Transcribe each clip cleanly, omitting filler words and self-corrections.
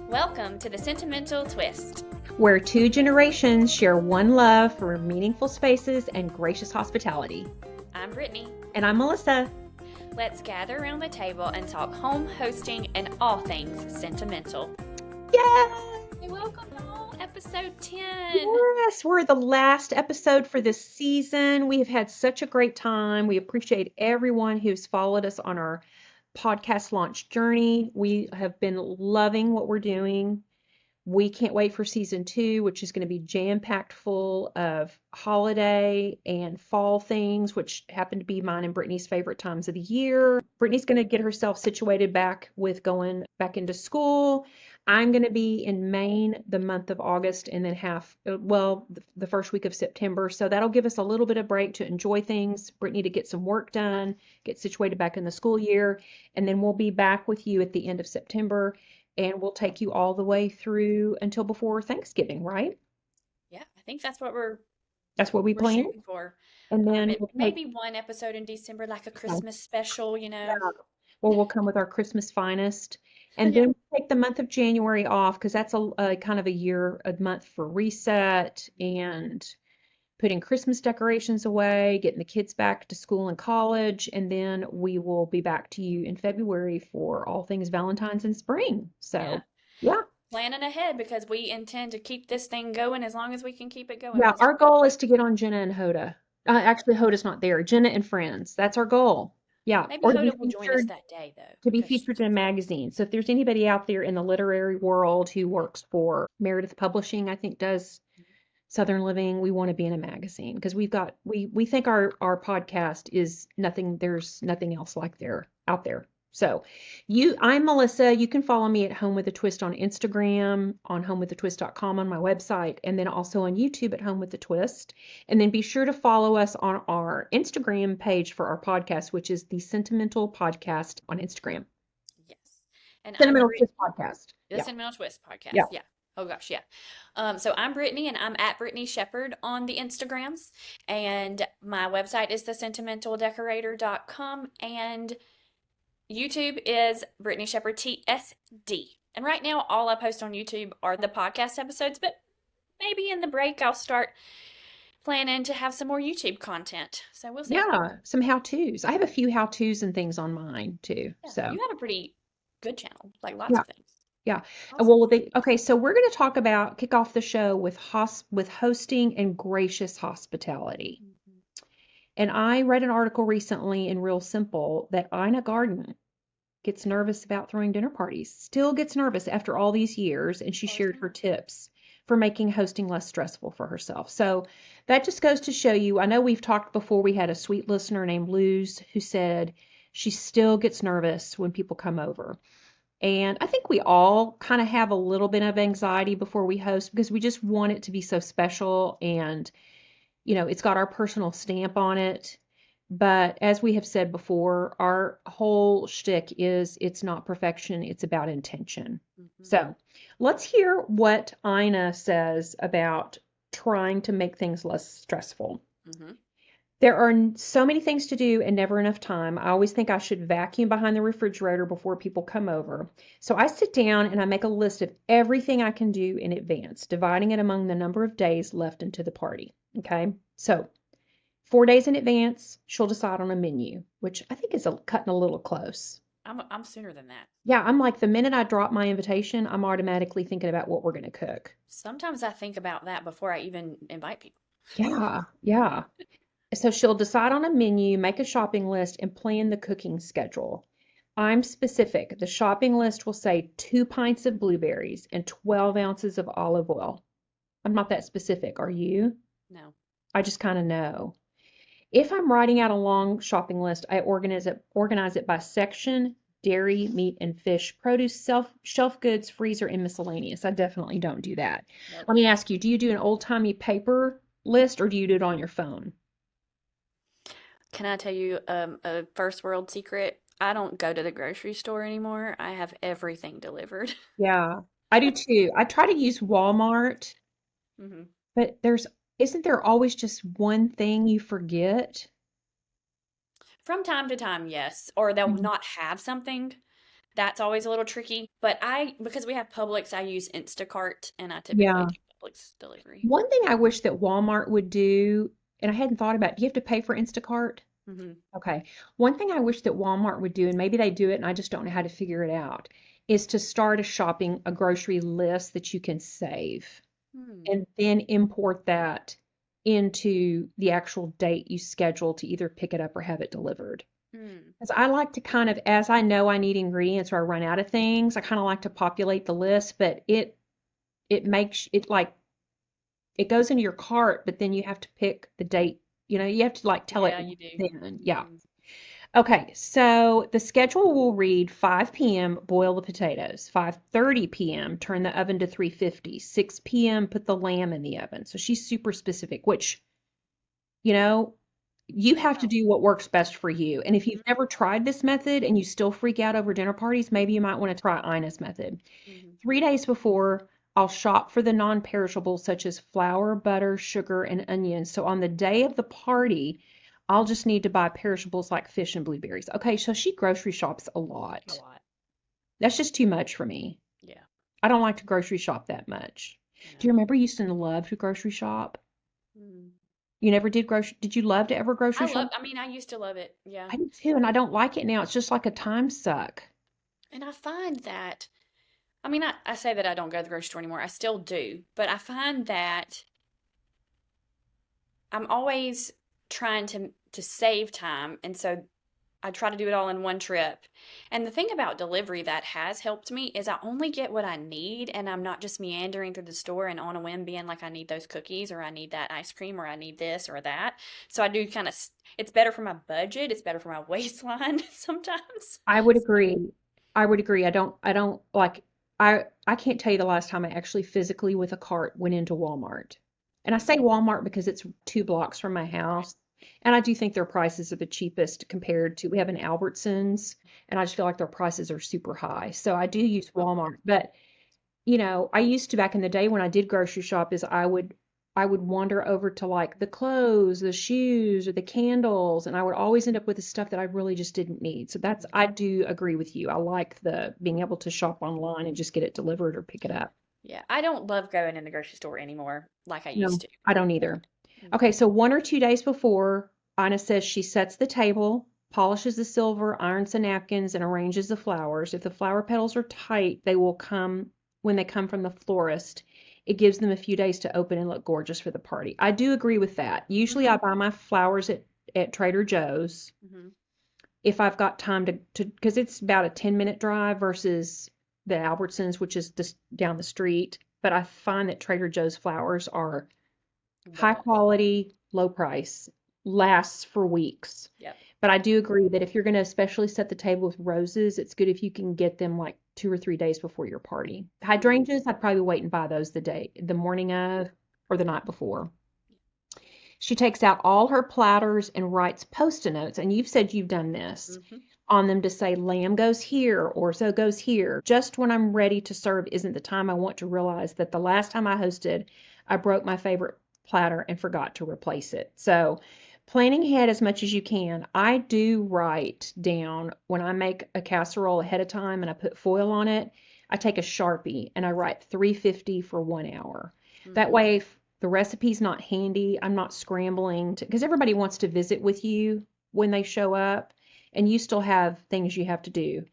Welcome to the Sentimental Twist, where two generations share one love for meaningful spaces and gracious hospitality. I'm Brittany. And I'm Melissa. Let's gather around the table and talk home, hosting, and all things sentimental. Yay! Welcome y'all, episode 10. Yes, we're the last episode for this season. We have had such a great time. We appreciate everyone who's followed us on our podcast launch journey. We have been loving what we're doing. We can't wait for season 2, which is going to be jam-packed full of holiday and fall things, which happen to be mine and Brittany's favorite times of the year. Brittany's going to get herself situated back with going back into school. I'm going to be in Maine the month of August and then the first week of September. So that'll give us a little bit of break to enjoy things. Brittany to get some work done, get situated back in the school year, and then we'll be back with you at the end of September. And we'll take you all the way through until before Thanksgiving, right? Yeah, I think that's what we plan for. And then maybe one episode in December, like a Christmas special, Yeah. Well, we'll come with our Christmas finest. And Yeah. then we'll take the month of January off because that's a kind of a month for reset and putting Christmas decorations away, getting the kids back to school and college, and then we will be back to you in February for all things Valentine's and spring. So, yeah. Planning ahead because we intend to keep this thing going as long as we can keep it going. Yeah, our goal is to get on Jenna and Hoda. Actually, Hoda's not there. Jenna and Friends. That's our goal. Yeah. Maybe Or Hoda will join us that day, though. to be featured in a magazine. So if there's anybody out there in the literary world who works for Meredith Publishing, I think does Southern Living, we want to be in a magazine because we think our podcast is nothing. There's nothing else like out there. So I'm Melissa. You can follow me at Home with a Twist on Instagram, on homewithatwist.com on my website, and then also on YouTube at Home with a Twist. And then be sure to follow us on our Instagram page for our podcast, which is the Sentimental Podcast on Instagram. Yes. And Sentimental Twist Podcast. The Sentimental Twist Podcast. Yeah. Oh gosh, yeah. So I'm Brittany and I'm at Brittany Shepard on the Instagrams. And my website is thesentimentaldecorator.com and YouTube is Brittany Shepard TSD. And right now all I post on YouTube are the podcast episodes, but maybe in the break I'll start planning to have some more YouTube content. So we'll see. Yeah, some how-tos. I have a few how-tos and things on mine too. Yeah, So you have a pretty good channel, like lots of things. Yeah. Awesome. So we're going to kick off the show with hosting and gracious hospitality. Mm-hmm. And I read an article recently in Real Simple that Ina Garden gets nervous about throwing dinner parties, still gets nervous after all these years, and she shared her tips for making hosting less stressful for herself. So that just goes to show you, I know we've talked before, we had a sweet listener named Luz who said she still gets nervous when people come over. And I think we all kind of have a little bit of anxiety before we host because we just want it to be so special and, it's got our personal stamp on it. But as we have said before, our whole shtick is it's not perfection, it's about intention. Mm-hmm. So let's hear what Ina says about trying to make things less stressful. Mm-hmm. There are so many things to do and never enough time. I always think I should vacuum behind the refrigerator before people come over. So I sit down and I make a list of everything I can do in advance, dividing it among the number of days left into the party. Okay. So 4 days in advance, she'll decide on a menu, which I think is cutting a little close. I'm sooner than that. Yeah. I'm like, the minute I drop my invitation, I'm automatically thinking about what we're going to cook. Sometimes I think about that before I even invite people. Yeah. Yeah. So she'll decide on a menu, make a shopping list, and plan the cooking schedule. I'm specific. The shopping list will say 2 pints of blueberries and 12 ounces of olive oil. I'm not that specific. Are you? No. I just kind of know. If I'm writing out a long shopping list, I organize it by section: dairy, meat, and fish, produce, shelf goods, freezer, and miscellaneous. I definitely don't do that. Nope. Let me ask you, do you do an old-timey paper list or do you do it on your phone? Can I tell you a first world secret? I don't go to the grocery store anymore. I have everything delivered. Yeah, I do too. I try to use Walmart, but isn't there always just one thing you forget? From time to time, yes. Or they'll Mhm. not have something. That's always a little tricky. But because we have Publix, I use Instacart and I typically Yeah. do Publix delivery. One thing I wish that Walmart would do, and I hadn't thought about, do you have to pay for Instacart? Hmm. Okay. One thing I wish that Walmart would do, and maybe they do it and I just don't know how to figure it out, is to start a grocery list that you can save Hmm. and then import that into the actual date you schedule to either pick it up or have it delivered. Hmm. Because I like to kind of, as I know I need ingredients or I run out of things, I kind of like to populate the list, but it makes it like it goes into your cart, but then you have to pick the date. You have to like tell it Yeah, you do. then. Yeah. Hmm. Okay, so the schedule will read 5 p.m., boil the potatoes. 5:30 p.m., turn the oven to 350. 6 p.m., put the lamb in the oven. So she's super specific, which, you know, you have to Wow. do what works best for you. And if Hmm. you've never tried this method and you still freak out over dinner parties, maybe you might want to try Ina's method. Hmm. 3 days before, I'll shop for the non-perishables such as flour, butter, sugar, and onions. So on the day of the party, I'll just need to buy perishables like fish and blueberries. Okay, so she grocery shops a A lot. lot. That's just too much for me. Yeah. I don't like to grocery shop that much. Do you No. remember you used to love to grocery shop? Mm. You never did you love to ever grocery shop? I mean, I used to love it. Yeah. I do too, and I don't like it now. It's just like a time suck. And I find that, I mean, I say that I don't go to the grocery store anymore. I still do. But I find that I'm always trying to save time. And so I try to do it all in one trip. And the thing about delivery that has helped me is I only get what I need and I'm not just meandering through the store and on a whim being like, I need those cookies or I need that ice cream or I need this or that. So I do kind of, it's better for my budget. It's better for my waistline sometimes. I would So, agree. I would agree. I don't like I can't tell you the last time I actually physically with a cart went into Walmart. And I say Walmart because it's 2 blocks from my right. house. And I do think their prices are the cheapest compared to we have an Albertsons and I just feel like their prices are super high. So I do use Well, Walmart. But I used to back in the day when I did grocery shop is I would wander over to like the clothes, the shoes, or the candles, and I would always end up with the stuff that I really just didn't need. So I do agree with you. I like the being able to shop online and just get it delivered or pick it up. yeah, I don't love going in the grocery store anymore like I used No, to. I don't either. Mm. Okay, so 1 or 2 days before, Ina says she sets the table, polishes the silver, irons the napkins, and arranges the flowers. If the flower petals are tight, they will come when they come from the florist. It gives them a few days to open and look gorgeous for the party. I do agree with that. Usually I Hmm. buy my flowers at Trader Joe's Hmm. if I've got time because it's about a 10-minute drive versus the Albertsons, which is just down the street. But I find that Trader Joe's flowers are The high best. quality, low price, lasts for weeks. Yep. But I do agree that if you're going to especially set the table with roses, it's good if you can get them like 2 or 3 days before your party. Hmm. Hydrangeas, I'd probably wait and buy those the morning of, or the night before. She takes out all her platters and writes post-it notes, and you've said you've done this Hmm. on them to say lamb goes here, orzo goes here. Just when I'm ready to serve isn't the time I want to realize that the last time I hosted, I broke my favorite platter and forgot to replace it. So planning ahead as much as you can. I do write down when I make a casserole ahead of time and I put foil on it, I take a Sharpie and I write 350 for 1 hour. That Hmm. way, if the recipe's not handy, I'm not scrambling to, because everybody wants to visit with you when they show up and you still have things you have to do.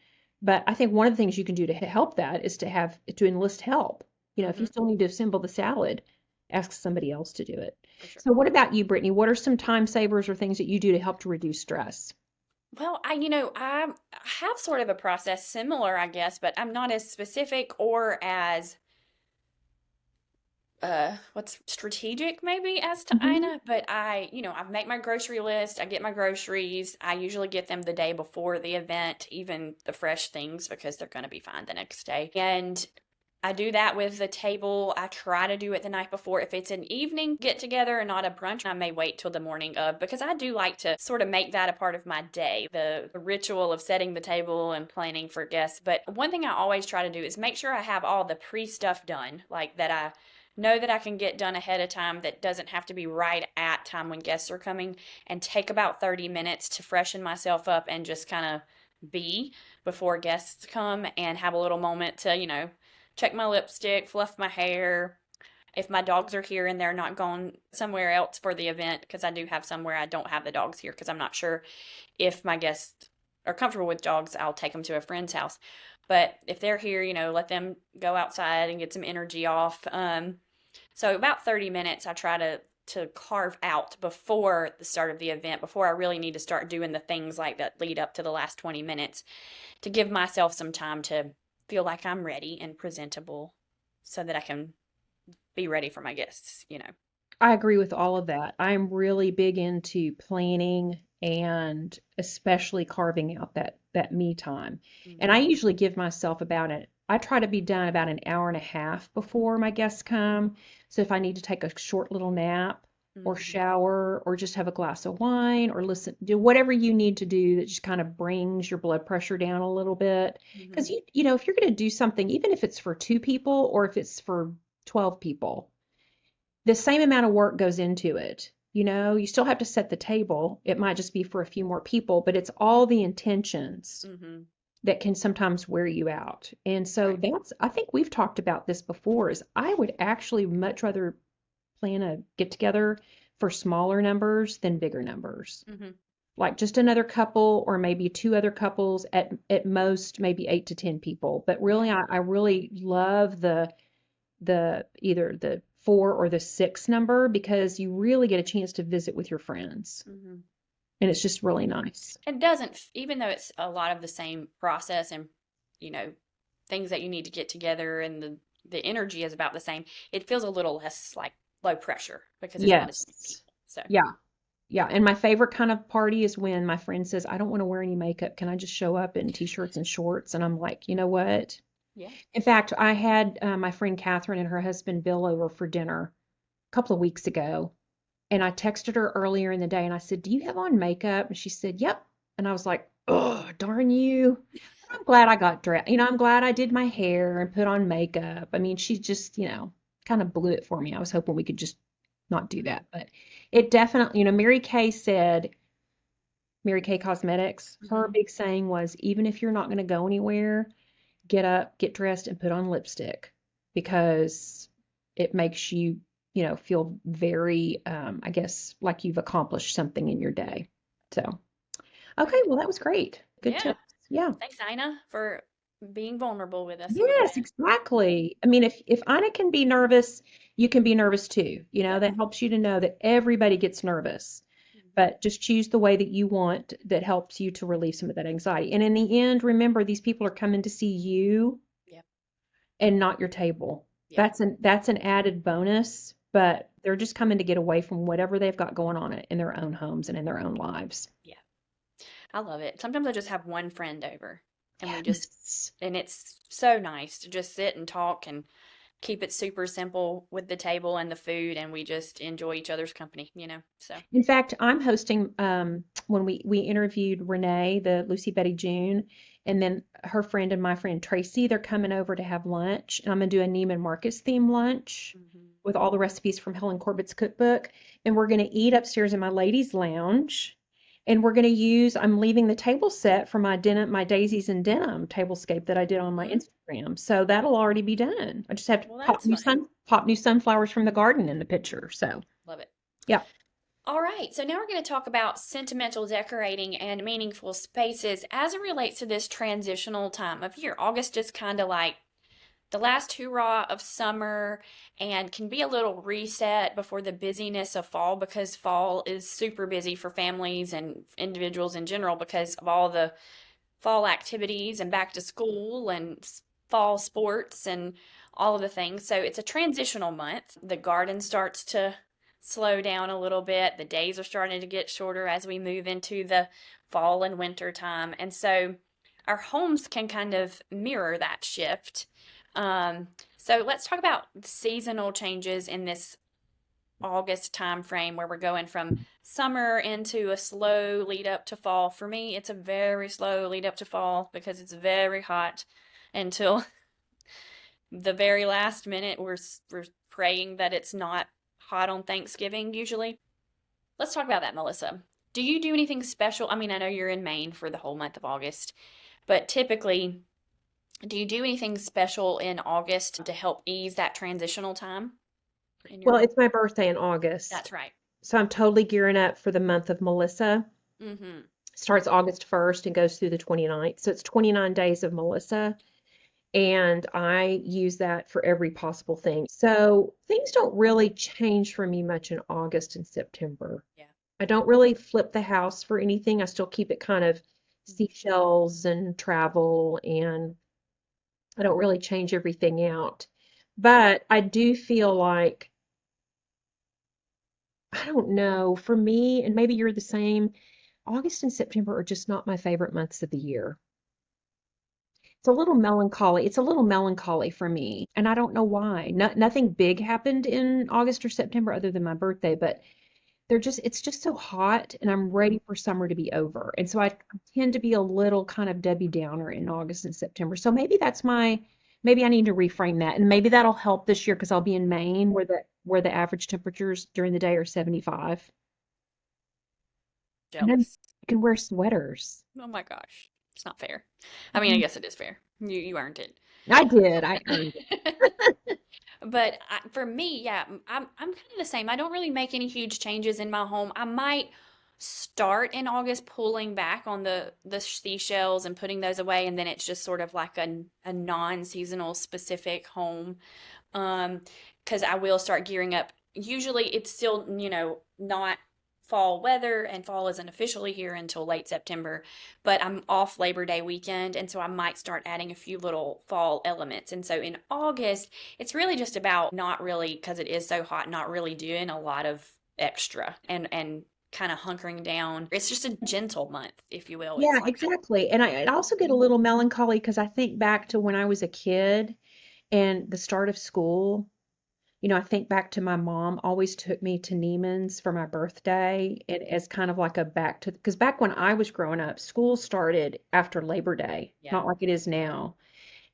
But I think one of the things you can do to help that is to enlist help. If you Hmm. still need to assemble the salad, ask somebody else to do it. For sure. So what about you, Brittany? What are some time savers or things that you do to help to reduce stress? Well, I have sort of a process similar, I guess, but I'm not as specific or as what's strategic maybe as to Mhm. Ina, but I make my grocery list, I get my groceries. I usually get them the day before the event, even the fresh things because they're going to be fine the next day. And I do that with the table. I try to do it the night before. If it's an evening get together and not a brunch, I may wait till the morning of because I do like to sort of make that a part of my day, the ritual of setting the table and planning for guests. But one thing I always try to do is make sure I have all the pre stuff done, like that I know that I can get done ahead of time that doesn't have to be right at time when guests are coming, and take about 30 minutes to freshen myself up and just kind of be before guests come, and have a little moment to, check my lipstick, fluff my hair. If my dogs are here and they're not gone somewhere else for the event, because I do have somewhere I don't have the dogs here because I'm not sure if my guests are comfortable with dogs, I'll take them to a friend's house. But if they're here, let them go outside and get some energy off. So about 30 minutes I try to carve out before the start of the event, before I really need to start doing the things like that lead up to the last 20 minutes, to give myself some time to feel like I'm ready and presentable so that I can be ready for my guests. I agree with all of that. I'm really big into planning and especially carving out that me time. And I Mm-hmm. usually give myself I try to be done about an hour and a half before my guests come. So if I need to take a short little nap or Mm-hmm. shower or just have a glass of wine or do whatever you need to do that just kind of brings your blood pressure down a little bit. Mm-hmm. Because you know, if you're going to do something, even if it's for two people or if it's for 12 people, the same amount of work goes into it. You know, you still have to set the table. It might just be for a few more people, but it's all the intentions Mm-hmm. that can sometimes wear you out. And so Right. I think we've talked about this before, is I would actually much rather plan a get together for smaller numbers than bigger numbers. Mm-hmm. Like just another couple or maybe two other couples at most, maybe 8 to 10 people. But Yeah. really, I really love the either the 4 or the 6 number because you really get a chance to visit with your friends. Mm-hmm. And it's just really nice. It doesn't, even though it's a lot of the same process and, you know, things that you need to get together, and the energy is about the same, it feels a little less like low pressure because it's not as many Yes. people. So, Yeah. Yeah. And my favorite kind of party is when my friend says, I don't want to wear any makeup. Can I just show up in t-shirts and shorts? And I'm like, you know what? yeah. In fact, I had my friend Catherine and her husband Bill over for dinner a couple of weeks ago. And I texted her earlier in the day and I said, do you have on makeup? And she said, yep. And I was like, oh, darn you. But I'm glad I got dressed. You know, I'm glad I did my hair and put on makeup. I mean, she just, kind of blew it for me. I was hoping we could just not do Mm-hmm. that. But it definitely, Mary Kay said, Mary Kay Cosmetics, her Mm-hmm. big saying was, even if you're not going to go anywhere, get up, get dressed, and put on lipstick because it makes you, feel very, I guess, like you've accomplished something in your Yeah. day. So, okay, Right. well, that was great. Good Yeah. tips. Yeah. Thanks, Ina, for being vulnerable with us on Yes, that. exactly. I mean, if Anna can be nervous, you can be nervous too. You know, Yep. that helps you to know that everybody gets nervous, Mm-hmm. but just choose the way that you want that helps you to relieve some of that anxiety. And in the end, remember, these people are coming to see you Yep. and not your table. Yep. That's an added bonus, but they're just coming to get away from whatever they've got going on in their own homes and in their own lives. Yeah. I love it. Sometimes I just have one friend over, and Yes. it's so nice to just sit and talk and keep it super simple with the table and the food, and we just enjoy each other's company. So, In fact, I'm hosting when we interviewed Renee, the Lucy Betty June, and then her friend and my friend Tracy, they're coming over to have lunch, and I'm gonna do a Neiman Marcus theme lunch hmm with all the recipes from Helen Corbett's cookbook, and we're gonna eat upstairs in my ladies' lounge. And I'm leaving the table set for my Daisies and Denim tablescape that I did on my hmm Instagram. So that'll already be done. I just have to well, that's fun. pop new sunflowers from the garden in the picture. So Love it. yeah. All right, so now we're going to talk about sentimental decorating and meaningful spaces as it relates to this transitional time of year. August is kind of like the last hurrah of summer and can be a little reset before the busyness of fall, because fall is super busy for families and individuals in general because of all the fall activities and back to school and fall sports and all of the things. So it's a transitional month. The garden starts to slow down a little bit. The days are starting to get shorter as we move into the fall and winter time. And so our homes can kind of mirror that shift. So let's talk about seasonal changes in this August time frame where we're going from summer into a slow lead up to fall. For me, it's a very slow lead up to fall because it's very hot until the very last minute. We're praying that it's not hot on Thanksgiving usually. Let's talk about that, Melissa. Do you do anything special? I mean, I know you're in Maine for the whole month of August, but typically, do you do anything special in August to help ease that transitional time in your Well, home? it's my birthday in That's August. right. So I'm totally gearing up for the month of Melissa. Mm-hmm. Starts August 1st and goes through the 29th. So it's 29 days of Melissa. And I use that for every possible thing. So things don't really change for me much in August and September. Yeah. I don't really flip the house for anything. I still keep it kind of seashells and travel, and I don't really change everything out. But I do feel like, I don't know, for me, and maybe you're the same, August and September are just not my favorite months of the year. It's a little melancholy. It's a little melancholy for me, and I don't know why. Nothing big happened in August or September other than my birthday, but it's just so hot, and I'm ready for summer to be over. And so I tend to be a little kind of Debbie Downer in August and September. So maybe I need to reframe that, and maybe that'll help this year because I'll be in Maine where the average temperatures during the day are 75. And then Jealous. you can wear sweaters. Oh my gosh. It's not fair. I mean, I guess it is fair. You earned it. I did. I earned it. But for me, yeah, I'm kind of the same. I don't really make any huge changes in my home. I might start in August pulling back on the seashells and putting those away, and then it's just sort of like a non-seasonal specific home. Um, because I will start gearing up. Usually it's still, not fall weather, and fall isn't officially here until late September, but I'm off Labor Day weekend, and so I might start adding a few little fall elements. And so in August, it's really just about not really, because it is so hot, not really doing a lot of extra and kind of hunkering down. It's just a gentle month, if you will. Yeah, It's like, exactly. And I also get a little melancholy because I think back to when I was a kid and the start of school. I think back to my mom always took me to Neiman's for my birthday and as kind of like a because back when I was growing up, school started after Labor Day, yeah. not like it is now.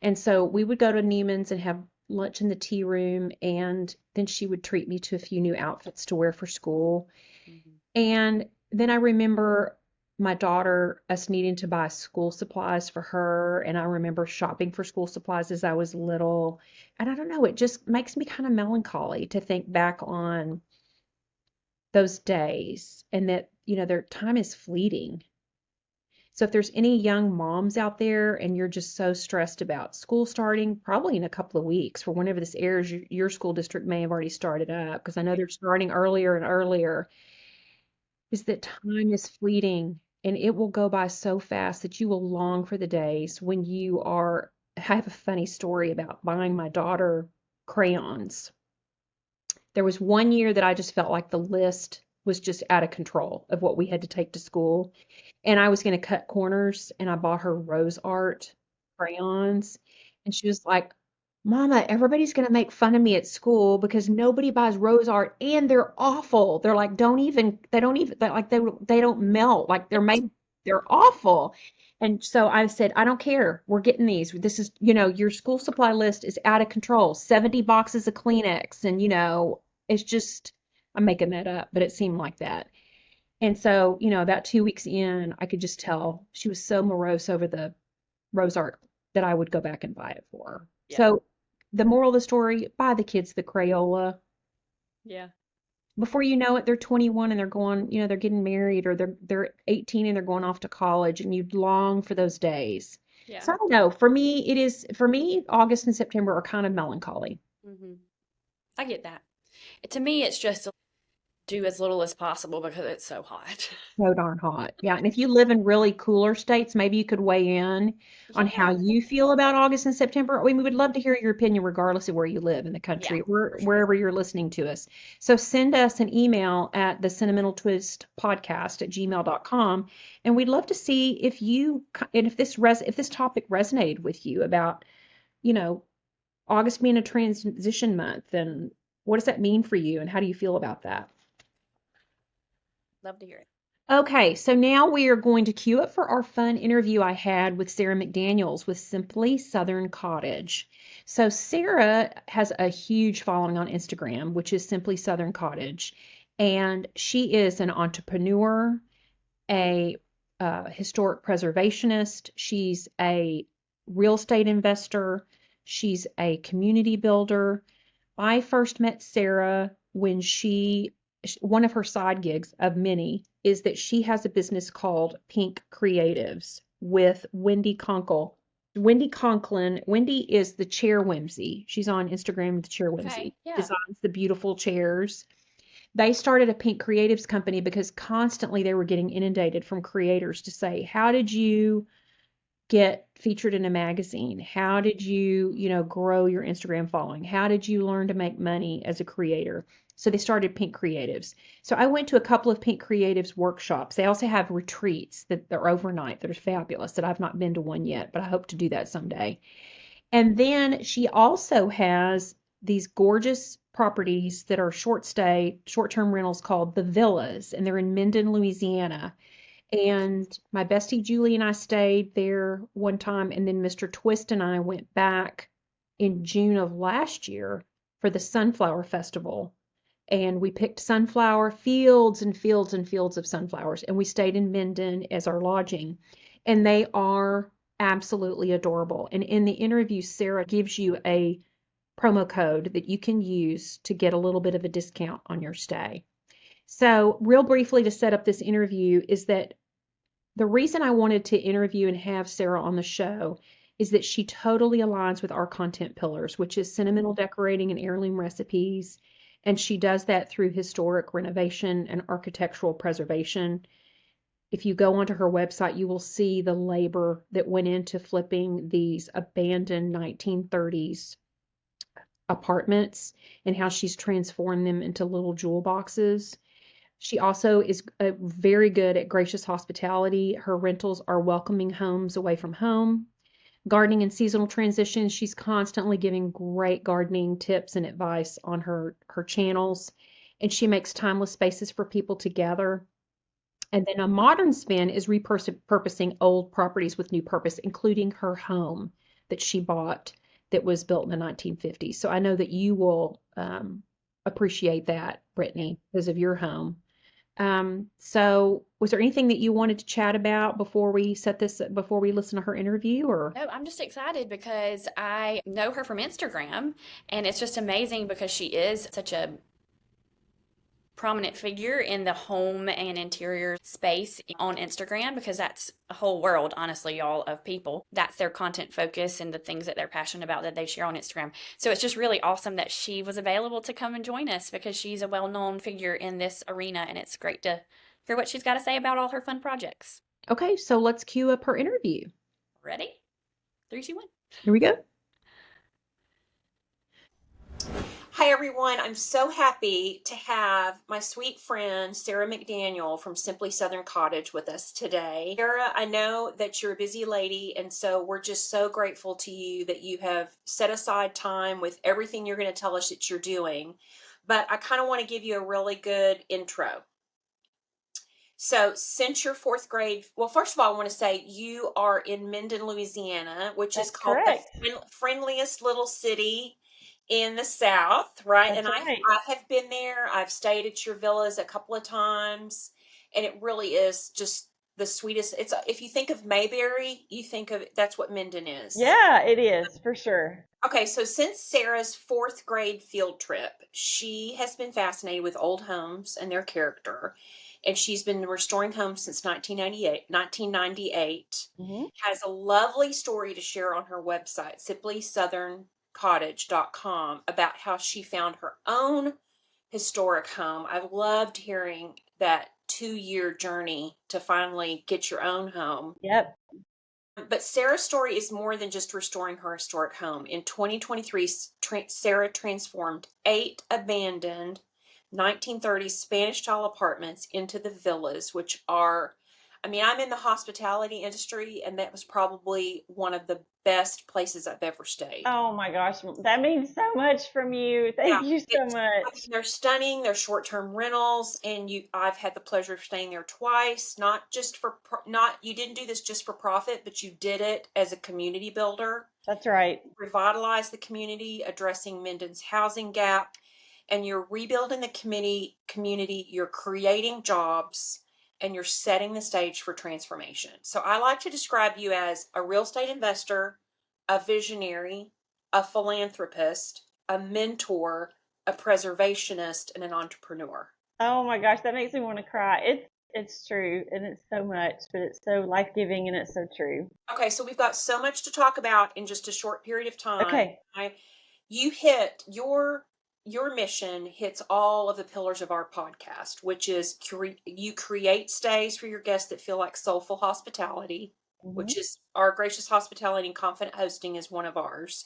And so we would go to Neiman's and have lunch in the tea room, and then she would treat me to a few new outfits to wear for school. Mhm. And then I remember my daughter, us needing to buy school supplies for her. And I remember shopping for school supplies as I was little. And I don't know, it just makes me kind of melancholy to think back on those days and that, their time is fleeting. So if there's any young moms out there and you're just so stressed about school starting, probably in a couple of weeks, for whenever this airs, your school district may have already started up because I know they're starting earlier and earlier. Is that time is fleeting and it will go by so fast that you will long for the days when you are. I have a funny story about buying my daughter crayons. There was one year that I just felt like the list was just out of control of what we had to take to school. And I was going to cut corners and I bought her rose art crayons. And she was like, Mama, everybody's going to make fun of me at school because nobody buys rose art and they're awful. They're like, they don't even, they don't melt. Like they're awful. And so I said, I don't care. We're getting these. This is, your school supply list is out of control. 70 boxes of Kleenex. And, it's just, I'm making that up, but it seemed like that. And so, about 2 weeks in, I could just tell she was so morose over the rose art that I would go back and buy it for her. Yeah. So the moral of the story, buy the kids the Crayola. Yeah. Before you know it, they're 21 and they're going, they're getting married, or they're 18 and they're going off to college, and you long for those days. Yeah. So I don't know. For me, August and September are kind of melancholy. Hmm. I get that. To me, it's just do as little as possible because it's so hot. So darn hot. Yeah. And if you live in really cooler states, maybe you could weigh in on how Yeah. you feel about August and September. I mean, we would love to hear your opinion regardless of where you live in the Yeah. country, wherever you're listening to us. So send us an email at the Sentimental Twist Podcast at gmail.com. And we'd love to see if this topic resonated with you about, you know, August being a transition month, and what does that mean for you and how do you feel about that? Love to hear it. Okay, so now we are going to queue up for our fun interview I had with Sara McDaniels with Simply Southern Cottage. So Sara has a huge following on Instagram, which is Simply Southern Cottage, and she is an entrepreneur, a historic preservationist. She's a real estate investor. She's a community builder. I first met Sara when one of her side gigs of many is that she has a business called Pink Creatives with Wendy Conkle. Wendy Conklin. Wendy is the Chair Whimsy. She's on Instagram, the Chair Okay, Whimsy. yeah. Designs the beautiful chairs. They started a Pink Creatives company because constantly they were getting inundated from creators to say, how did you get featured in a magazine? How did you, grow your Instagram following? How did you learn to make money as a creator? So they started Pink Creatives. So I went to a couple of Pink Creatives workshops. They also have retreats that are overnight that are fabulous that I've not been to one yet, but I hope to do that someday. And then she also has these gorgeous properties that are short stay, short-term rentals called the Villas, and they're in Minden, Louisiana. And my bestie Julie and I stayed there one time, and then Mr. Twist and I went back in June of last year for the Sunflower Festival. And we picked sunflower fields and fields and fields of sunflowers, and we stayed in Minden as our lodging. And they are absolutely adorable. And in the interview, Sara gives you a promo code that you can use to get a little bit of a discount on your stay. So, real briefly to set up this interview is that the reason I wanted to interview and have Sara on the show is that she totally aligns with our content pillars, which is sentimental decorating and heirloom recipes. And she does that through historic renovation and architectural preservation. If you go onto her website, you will see the labor that went into flipping these abandoned 1930s apartments and how she's transformed them into little jewel boxes. She also is very good at gracious hospitality. Her rentals are welcoming homes away from home. Gardening and seasonal transitions, she's constantly giving great gardening tips and advice on her channels. And she makes timeless spaces for people to gather. And then a modern spin is repurposing old properties with new purpose, including her home that she bought that was built in the 1950s. So I know that you will appreciate that, Brittany, because of your home. So was there anything that you wanted to chat about before we listen to her interview or? No, I'm just excited because I know her from Instagram, and it's just amazing because she is such a prominent figure in the home and interior space on Instagram because that's a whole world, honestly, y'all, of people. That's their content focus and the things that they're passionate about that they share on Instagram. So it's just really awesome that she was available to come and join us because she's a well-known figure in this arena, and it's great to hear what she's got to say about all her fun projects. Okay, so let's cue up her interview. Ready? 3, 2, 1. Here we go. Hi, everyone. I'm so happy to have my sweet friend, Sara McDaniel from Simply Southern Cottage with us today. Sara, I know that you're a busy lady, and so we're just so grateful to you that you have set aside time with everything you're going to tell us that you're doing. But I kind of want to give you a really good intro. So since your fourth grade, well, first of all, I want to say you are in Minden, Louisiana, which is That's called correct. the friendliest little city in the South, right? That's And right. I have been there. I've stayed at your villas a couple of times, and it really is just the sweetest. It's if you think of Mayberry, you think of that's what Minden is. Yeah, it is for sure. Okay, so since Sara's fourth grade field trip, she has been fascinated with old homes and their character. And she's been restoring homes since 1998. Hmm. Has a lovely story to share on her website, simplysouthern.cottage.com, about how she found her own historic home. I loved hearing that 2-year journey to finally get your own home. Yep. But Sara's story is more than just restoring her historic home. In 2023, Sara transformed 8 abandoned 1930s Spanish-style apartments into the villas, which are I mean, I'm in the hospitality industry, and that was probably one of the best places I've ever stayed. Oh my gosh, that means so much from you. Thank you so much. I mean, they're stunning. They're short-term rentals, and I've had the pleasure of staying there twice. Not just for you didn't do this just for profit, but you did it as a community builder. That's right. Revitalize the community, addressing Minden's housing gap, and you're rebuilding the community. You're creating jobs, and you're setting the stage for transformation. So I like to describe you as a real estate investor, a visionary, a philanthropist, a mentor, a preservationist, and an entrepreneur. Oh my gosh, that makes me want to cry. It's true, and it's so much, but it's so life-giving, and it's so true. Okay, so we've got so much to talk about in just a short period of time. Okay. You hit your mission hits all of the pillars of our podcast, which is you create stays for your guests that feel like soulful hospitality, which is our gracious hospitality and confident hosting is one of ours.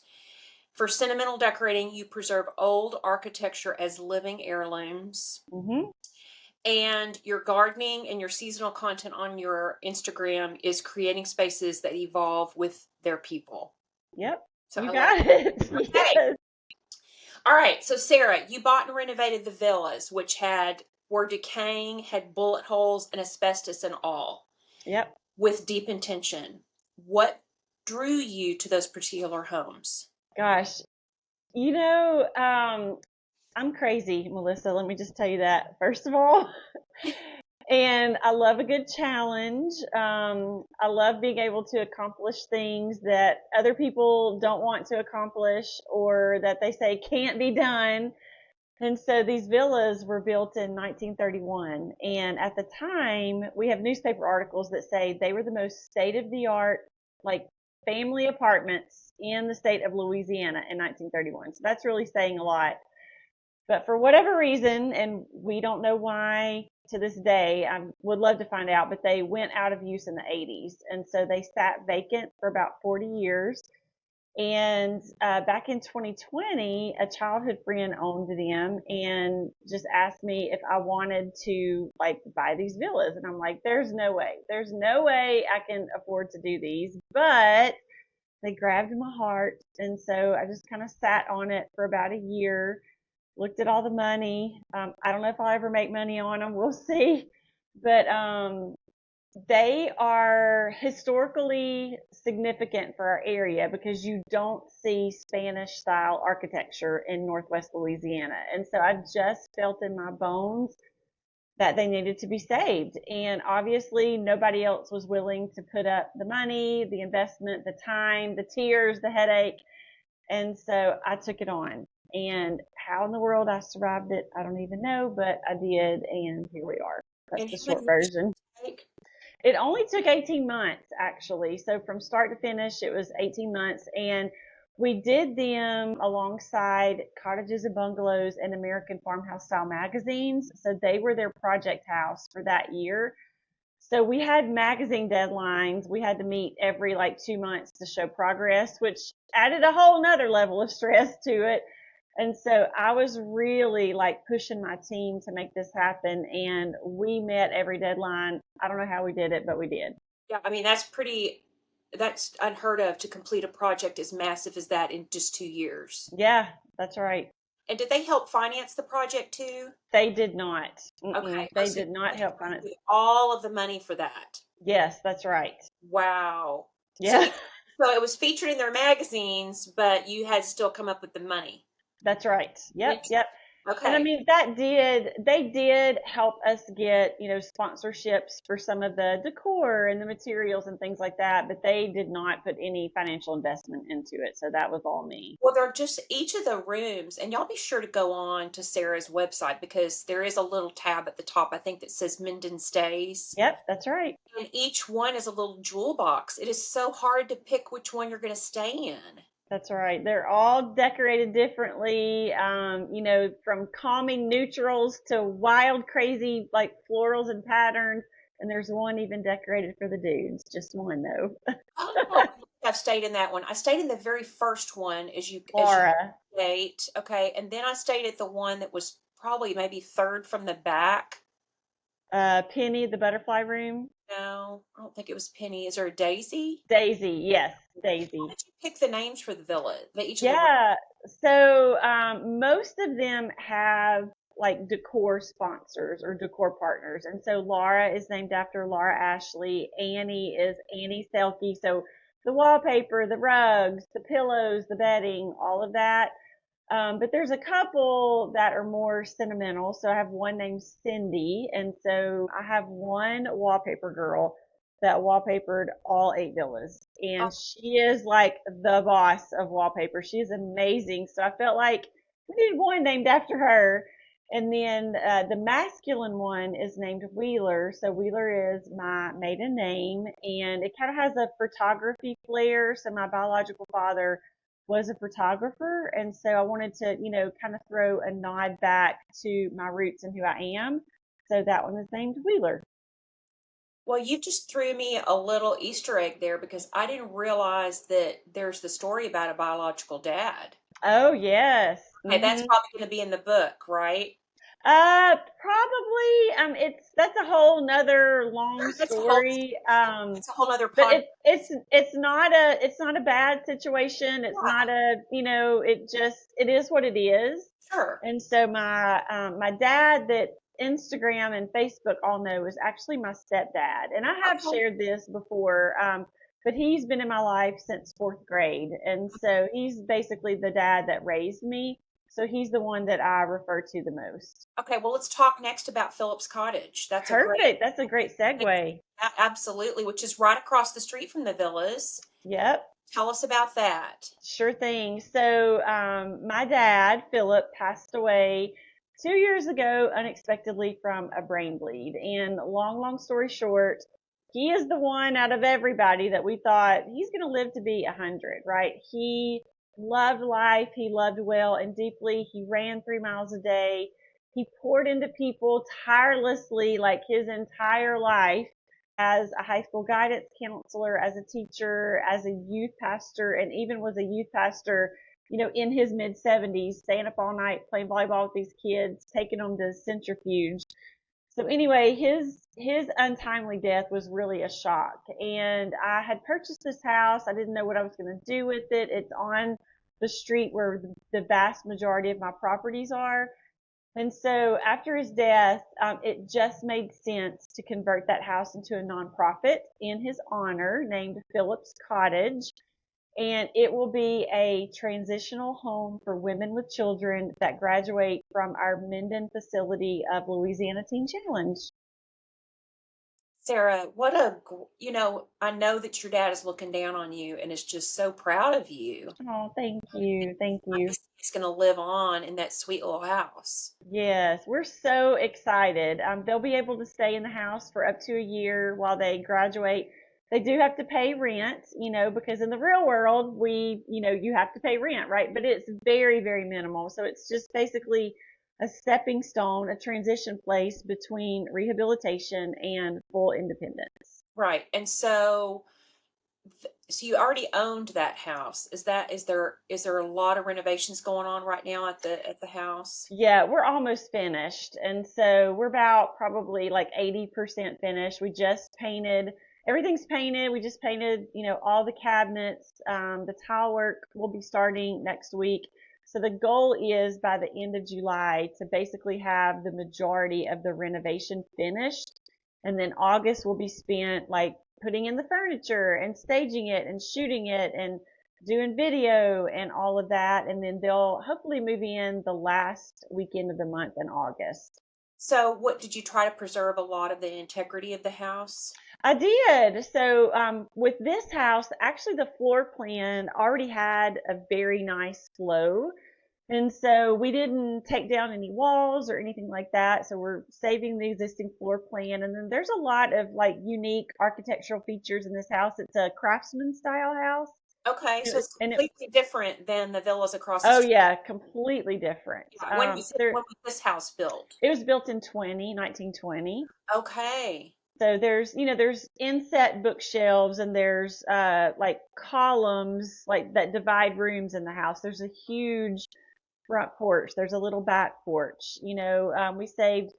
For sentimental decorating, you preserve old architecture as living heirlooms. And your gardening and your seasonal content on your Instagram is creating spaces that evolve with their people. Yep. So you got it. Okay. Yes. All right. So Sara, you bought and renovated the villas, which were decaying, had bullet holes and asbestos and all. Yep. With deep intention. What drew you to those particular homes? Gosh, I'm crazy, Melissa. Let me just tell you that, first of all. And I love a good challenge. I love being able to accomplish things that other people don't want to accomplish or that they say can't be done. And so these villas were built in 1931. And at the time, we have newspaper articles that say they were the most state-of-the-art, like family apartments in the state of Louisiana in 1931. So that's really saying a lot. But for whatever reason, and we don't know why to this day, I would love to find out, but they went out of use in the 80s. And so they sat vacant for about 40 years. And back in 2020, a childhood friend owned them and just asked me if I wanted to buy these villas. And I'm like, there's no way. There's no way I can afford to do these. But they grabbed my heart. And so I just kind of sat on it for about a year. Looked at all the money. I don't know if I'll ever make money on them. We'll see. But they are historically significant for our area because you don't see Spanish-style architecture in Northwest Louisiana. And so I just felt in my bones that they needed to be saved. And obviously, nobody else was willing to put up the money, the investment, the time, the tears, the headache. And so I took it on. And how in the world I survived it, I don't even know, but I did, and here we are. That's the short version. It only took 18 months, actually. So from start to finish, it was 18 months, and we did them alongside Cottages and Bungalows and American Farmhouse Style magazines. So they were their project house for that year. So we had magazine deadlines. We had to meet every 2 months to show progress, which added a whole nother level of stress to it. And so I was really pushing my team to make this happen, and we met every deadline. I don't know how we did it, but we did. Yeah, I mean, that's unheard of to complete a project as massive as that in just 2 years. Yeah, that's right. And did they help finance the project too? They did not. Okay. They did not help finance. All of the money for that. Yes, that's right. Wow. Yeah. So it was featured in their magazines, but you had to still come up with the money. That's right. Yep. Okay. And I mean, they did help us get, sponsorships for some of the decor and the materials and things like that, but they did not put any financial investment into it. So that was all me. Well, they're just each of the rooms, and y'all be sure to go on to Sara's website because there is a little tab at the top, I think, that says Minden Stays. Yep, that's right. And each one is a little jewel box. It is so hard to pick which one you're going to stay in. That's right. They're all decorated differently, from calming neutrals to wild, crazy, florals and patterns. And there's one even decorated for the dudes. Just one, though. Oh, I've stayed in that one. I stayed in the very first one as you stayed. Okay. And then I stayed at the one that was probably maybe third from the back. Penny, the butterfly room. No, I don't think it was Penny. Is there a Daisy? Daisy, yes, Daisy. How did you pick the names for the villa? Each of the Yeah. So most of them have like decor sponsors or decor partners. And so Laura is named after Laura Ashley. Annie is Annie Selke. So the wallpaper, the rugs, the pillows, the bedding, all of that. But there's a couple that are more sentimental. So I have one named Cindy. And so I have one wallpaper girl that wallpapered all 8 villas. Oh, And she is like the boss of wallpaper. She's amazing. So I felt like we needed one named after her. And then the masculine one is named Wheeler. So Wheeler is my maiden name. And it kind of has a photography flair. So my biological father was a photographer. And so I wanted to, kind of throw a nod back to my roots and who I am. So that one is named Wheeler. well, you just threw me a little Easter egg there because I didn't realize that there's the story about a biological dad. Oh, yes. Okay, that's probably going to be in the book, right? Probably. That's a whole nother long That's story. That's a whole other But podcast. it's not a bad situation. It's not it is what it is. Sure. And so my dad that Instagram and Facebook all know is actually my stepdad. And I have Okay. shared this before. But he's been in my life since 4th grade. And so he's basically the dad that raised me. So he's the one that I refer to the most. Okay, well, let's talk next about Phillips Cottage. That's a great, Perfect. That's a great segue. absolutely, which is right across the street from the villas. Yep. Tell us about that. Sure thing. So, my dad, Philip, passed away 2 years ago unexpectedly from a brain bleed. And long story short, he is the one out of everybody that we thought he's going to live to be 100, right? He loved life. He loved well and deeply. He ran 3 miles a day. He poured into people tirelessly, like his entire life, as a high school guidance counselor, as a teacher, as a youth pastor, and even was a youth pastor, in his mid 70s, staying up all night playing volleyball with these kids, taking them to centrifuge. So anyway, his untimely death was really a shock. And I had purchased this house. I didn't know what I was going to do with it. It's on the street where the vast majority of my properties are. And so after his death, it just made sense to convert that house into a nonprofit in his honor named Phillips Cottage. And it will be a transitional home for women with children that graduate from our Minden facility of Louisiana Teen Challenge. Sarah, I know that your dad is looking down on you and is just so proud of you. Oh, thank you. Thank you. He's going to live on in that sweet little house. Yes, we're so excited. They'll be able to stay in the house for up to a year while they graduate. They do have to pay rent, because in the real world, you have to pay rent, right? But it's very, very minimal. So it's just basically a stepping stone, a transition place between rehabilitation and full independence. Right. And so you already owned that house. Is there a lot of renovations going on right now at the house? Yeah, we're almost finished. And so we're about probably like 80% finished. We just painted, everything's painted. We just painted, all the cabinets. The tile work will be starting next week. So the goal is by the end of July to basically have the majority of the renovation finished. And then August will be spent like putting in the furniture and staging it and shooting it and doing video and all of that. And then they'll hopefully move in the last weekend of the month in August. So what did you try to preserve a lot of the integrity of the house? I did. So with this house, actually the floor plan already had a very nice flow. And so we didn't take down any walls or anything like that. So we're saving the existing floor plan. And then there's a lot of like unique architectural features in this house. It's a craftsman style house. Okay, so it's And completely different than the villas across the oh street. yeah, completely different. When was this house built? It was built in 1920. Okay. So there's inset bookshelves and there's like columns like that divide rooms in the house. There's a huge front porch. There's a little back porch. We saved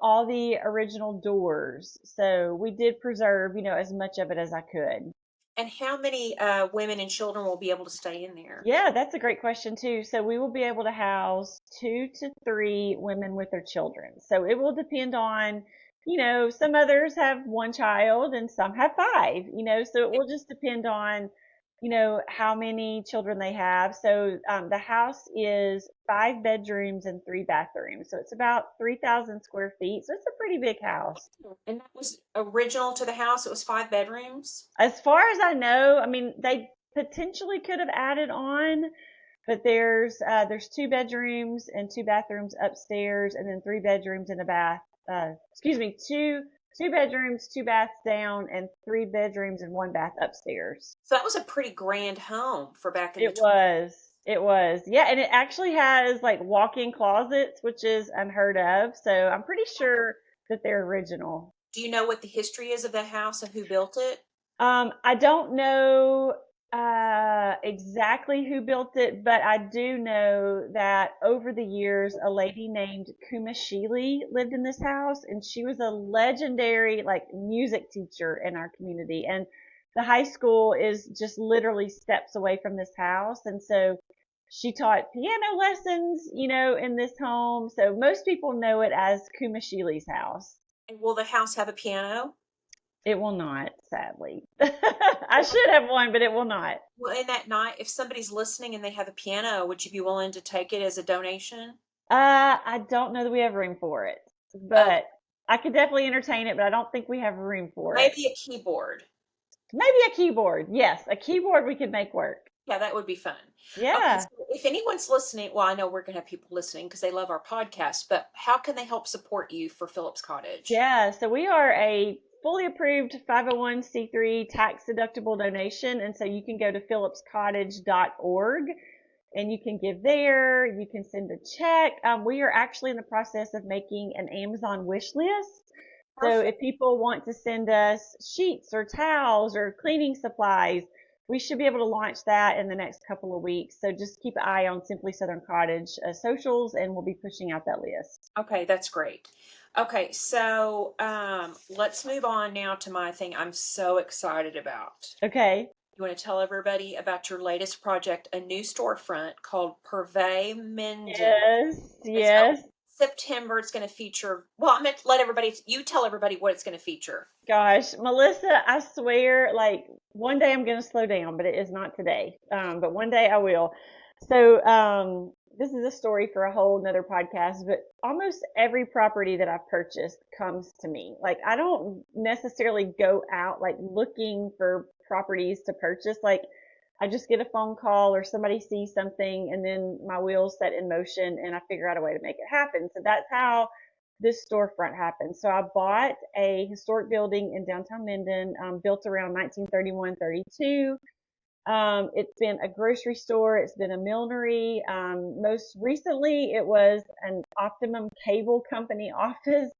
all the original doors. So we did preserve, as much of it as I could. And how many women and children will be able to stay in there? Yeah, that's a great question too. So we will be able to house 2 to 3 women with their children. So it will depend on, some others have 1 child and some have 5, so it will just depend on, how many children they have. So the house is 5 bedrooms and 3 bathrooms. So it's about 3,000 square feet. So it's a pretty big house. And that was original to the house. It was 5 bedrooms. As far as I know, I mean, they potentially could have added on, but there's 2 bedrooms and 2 bathrooms upstairs, and then 3 bedrooms and a bath. Two bedrooms, 2 baths down, and 3 bedrooms and 1 bath upstairs. So that was a pretty grand home for back in the It was. Yeah, and it actually has like walk-in closets, which is unheard of. So I'm pretty sure that they're original. Do you know what the history is of the house and who built it? I don't know exactly who built it, but I do know that over the years, a lady named Kumashili lived in this house, and she was a legendary music teacher in our community. And the high school is just literally steps away from this house, and so she taught piano lessons, in this home. So most people know it as Kumashili's house. And will the house have a piano? It will not, sadly. I should have one, but it will not. Well, in that night, if somebody's listening and they have a piano, would you be willing to take it as a donation? I don't know that we have room for it, but I could definitely entertain it, but I don't think we have room for it. Maybe a keyboard. Maybe a keyboard. Yes, a keyboard we could make work. Yeah, that would be fun. Yeah. Okay, so if anyone's listening, well, I know we're going to have people listening because they love our podcast, but how can they help support you for Phillips Cottage? Yeah, so we are a fully approved 501c3 tax deductible donation, and so you can go to phillipscottage.org and you can give there. You can send a check. We are actually in the process of making an Amazon wish list. So if people want to send us sheets or towels or cleaning supplies, we should be able to launch that in the next couple of weeks. So just keep an eye on Simply Southern Cottage socials, and we'll be pushing out that list. Okay, that's great. Okay, so let's move on now to my thing I'm so excited about. Okay. You want to tell everybody about your latest project, a new storefront called Purvey, Minden. Yes. September, it's going to feature, well, I'm going to you tell everybody what it's going to feature. Gosh, Melissa, I swear, one day I'm going to slow down, but it is not today. But one day I will. So, this is a story for a whole nother podcast, but almost every property that I've purchased comes to me. I don't necessarily go out, looking for properties to purchase. I just get a phone call or somebody sees something and then my wheels set in motion and I figure out a way to make it happen. So that's how this storefront happened. So I bought a historic building in downtown Minden, built around 1931-32. It's been a grocery store. It's been a millinery. Most recently, it was an Optimum Cable Company office.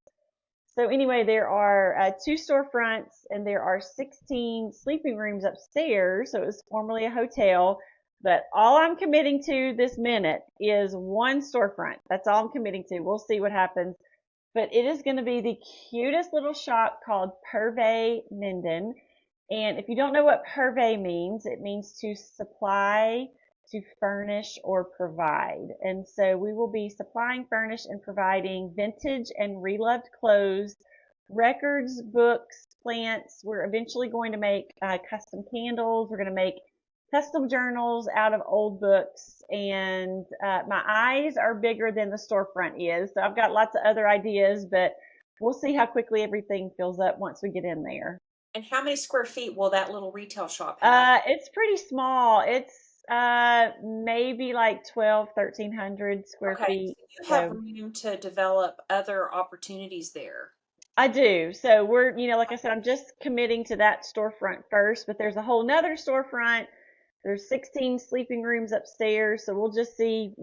So anyway, there are 2 storefronts and there are 16 sleeping rooms upstairs. So it was formerly a hotel, but all I'm committing to this minute is 1 storefront. That's all I'm committing to. We'll see what happens. But it is going to be the cutest little shop called Purvey Minden. And if you don't know what Purvey means, it means to supply, to furnish, or provide. And so we will be supplying, furnish, and providing vintage and reloved clothes, records, books, plants. We're eventually going to make custom candles. We're going to make custom journals out of old books. And my eyes are bigger than the storefront is. So I've got lots of other ideas, but we'll see how quickly everything fills up once we get in there. And how many square feet will that little retail shop have? It's pretty small. It's maybe 1,300 square feet. So you have room to develop other opportunities there. I do. So we're, like I said, I'm just committing to that storefront first, but there's a whole nother storefront. There's 16 sleeping rooms upstairs. So we'll just see,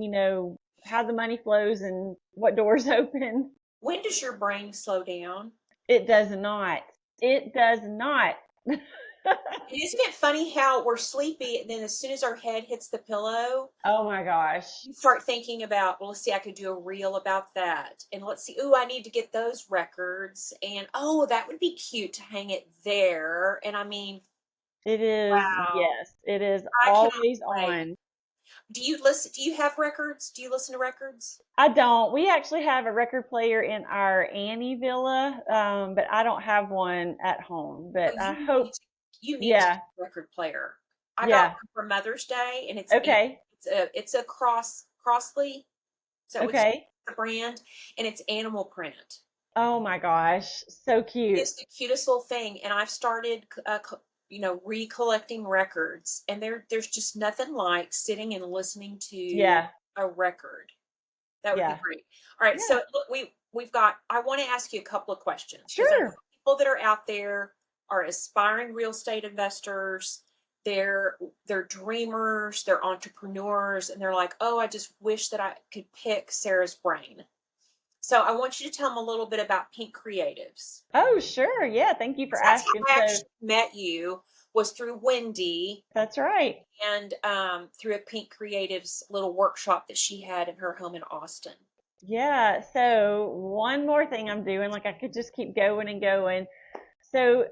how the money flows and what doors open. When does your brain slow down? It does not. It does not. Isn't it funny how we're sleepy, and then as soon as our head hits the pillow, Oh my gosh. you start thinking about, well, let's see, I could do a reel about that. And let's see, ooh, I need to get those records. And oh, that would be cute to hang it there. And I mean, It is, wow, yes, it is I cannot always wait. on. Do you listen? Do you have records? Do you listen to records? I don't. We actually have a record player in our Annie villa, but I don't have one at home. Oh, But I hope, you need to yeah, get a record player. I got yeah. one for Mother's Day, and Okay, it's a Crossley. Is that what okay. the brand? And it's animal print. Oh my gosh, so It cute. is the cutest little thing, and I've started, recollecting records, and there's just nothing like sitting and listening to Yeah, a record. That would be yeah, great. All right, yeah. so look, we've got. I want to ask you a couple of questions because I know Sure. people that are out there are aspiring real estate investors. They're dreamers, they're entrepreneurs, and they're like, oh, I just wish that I could pick Sarah's brain. So I want you to tell them a little bit about Pink Creatives. Oh, sure. Yeah, thank you for That's how asking. I So actually met you, was through Wendy that's right. and through a Pink Creatives little workshop that she had in her home in Austin. Yeah. So one more thing I'm doing, like I could just keep going and going. So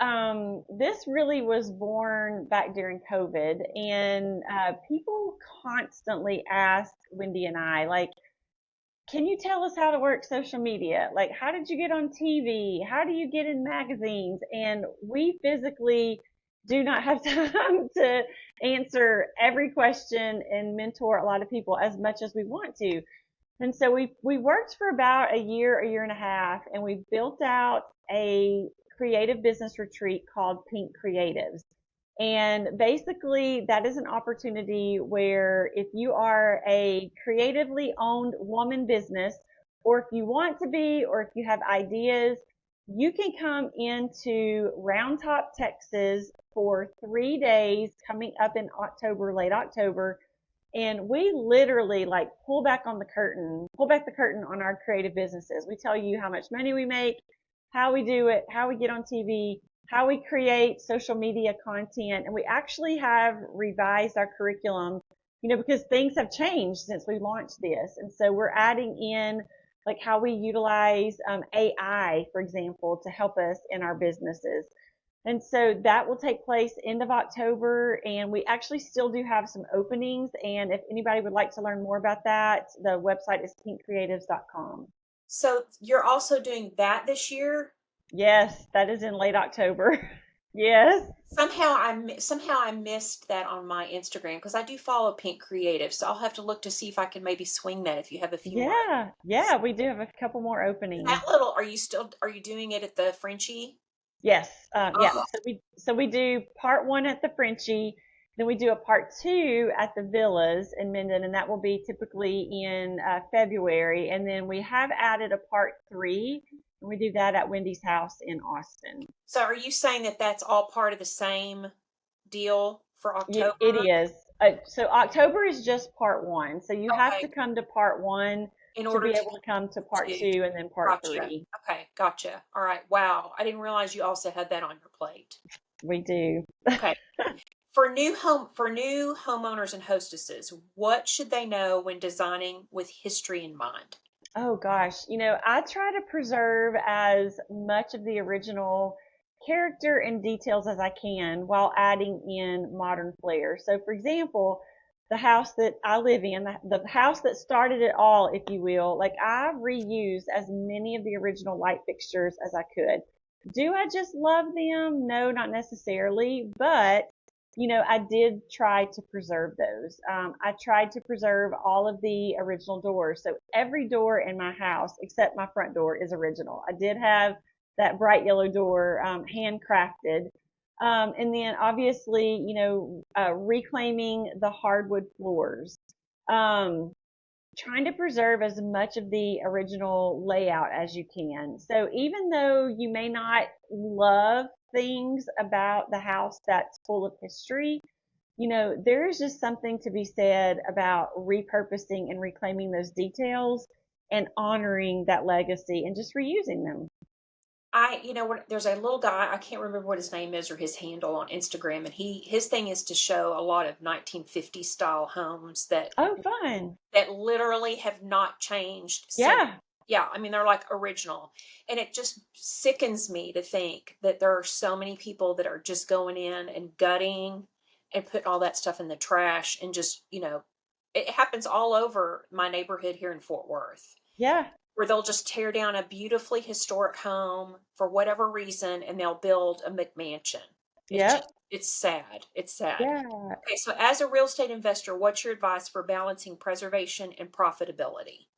this really was born back during COVID, and people constantly ask Wendy and I, like, can you tell us how to work social media? Like, how did you get on TV? How do you get in magazines? And we physically do not have time to answer every question and mentor a lot of people as much as we want to. And so we worked for about a year and a half, and we built out a creative business retreat called Pink Creatives. And basically, that is an opportunity where if you are a creatively owned woman business, or if you want to be, or if you have ideas, you can come into Round Top, Texas for 3 days coming up in October, late October. And we literally like pull back the curtain on our creative businesses. We tell you how much money we make, how we do it, how we get on TV, how we create social media content. And we actually have revised our curriculum, because things have changed since we launched this. And so we're adding in like how we utilize AI, for example, to help us in our businesses. And so that will take place end of October, and we actually still do have some openings. And if anybody would like to learn more about that, the website is pinkcreatives.com. So you're also doing that this year? Yes, that is in late October. Yes. Somehow I missed that on my Instagram because I do follow Pink Creative, so I'll have to look to see if I can maybe swing that if you have a few more. Yeah. Yeah, we do have a couple more openings. Are you doing it at the Frenchie? Yes. Yeah. Oh, So we do part one at the Frenchie, then we do a part two at the villas in Minden, and that will be typically in February. And then we have added a part three, and we do that at Wendy's house in Austin. so are you saying that that's all part of the same deal for October? It is. So October is just part one. So you have to Okay, come to part one in to order be to able to come to part do. two and then part Gotcha. three. Okay, gotcha. All right. Wow. I didn't realize you also had that on your plate. We do. Okay. For new homeowners and hostesses, what should they know when designing with history in mind? Oh gosh, I try to preserve as much of the original character and details as I can while adding in modern flair. So for example, the house that I live in, the house that started it all, if you will, like I reused as many of the original light fixtures as I could. Do I just love them? No, not necessarily, but I did try to preserve those. I tried to preserve all of the original doors. So every door in my house, except my front door, is original. I did have that bright yellow door, handcrafted. And then obviously, reclaiming the hardwood floors. Um, Trying to preserve as much of the original layout as you can. So even though you may not love things about the house that's full of history, there's just something to be said about repurposing and reclaiming those details and honoring that legacy and just reusing them. there's a little guy, I can't remember what his name is or his handle on Instagram, and his thing is to show a lot of 1950s style homes Oh, fun. that literally have not changed since. Yeah. Yeah, I mean, they're like original. And it just sickens me to think that there are so many people that are just going in and gutting and putting all that stuff in the trash and just, it happens all over my neighborhood here in Fort Worth, Yeah. where they'll just tear down a beautifully historic home for whatever reason and they'll build a McMansion. Yep. It's sad. It's sad. Yeah. Okay, so as a real estate investor, what's your advice for balancing preservation and profitability?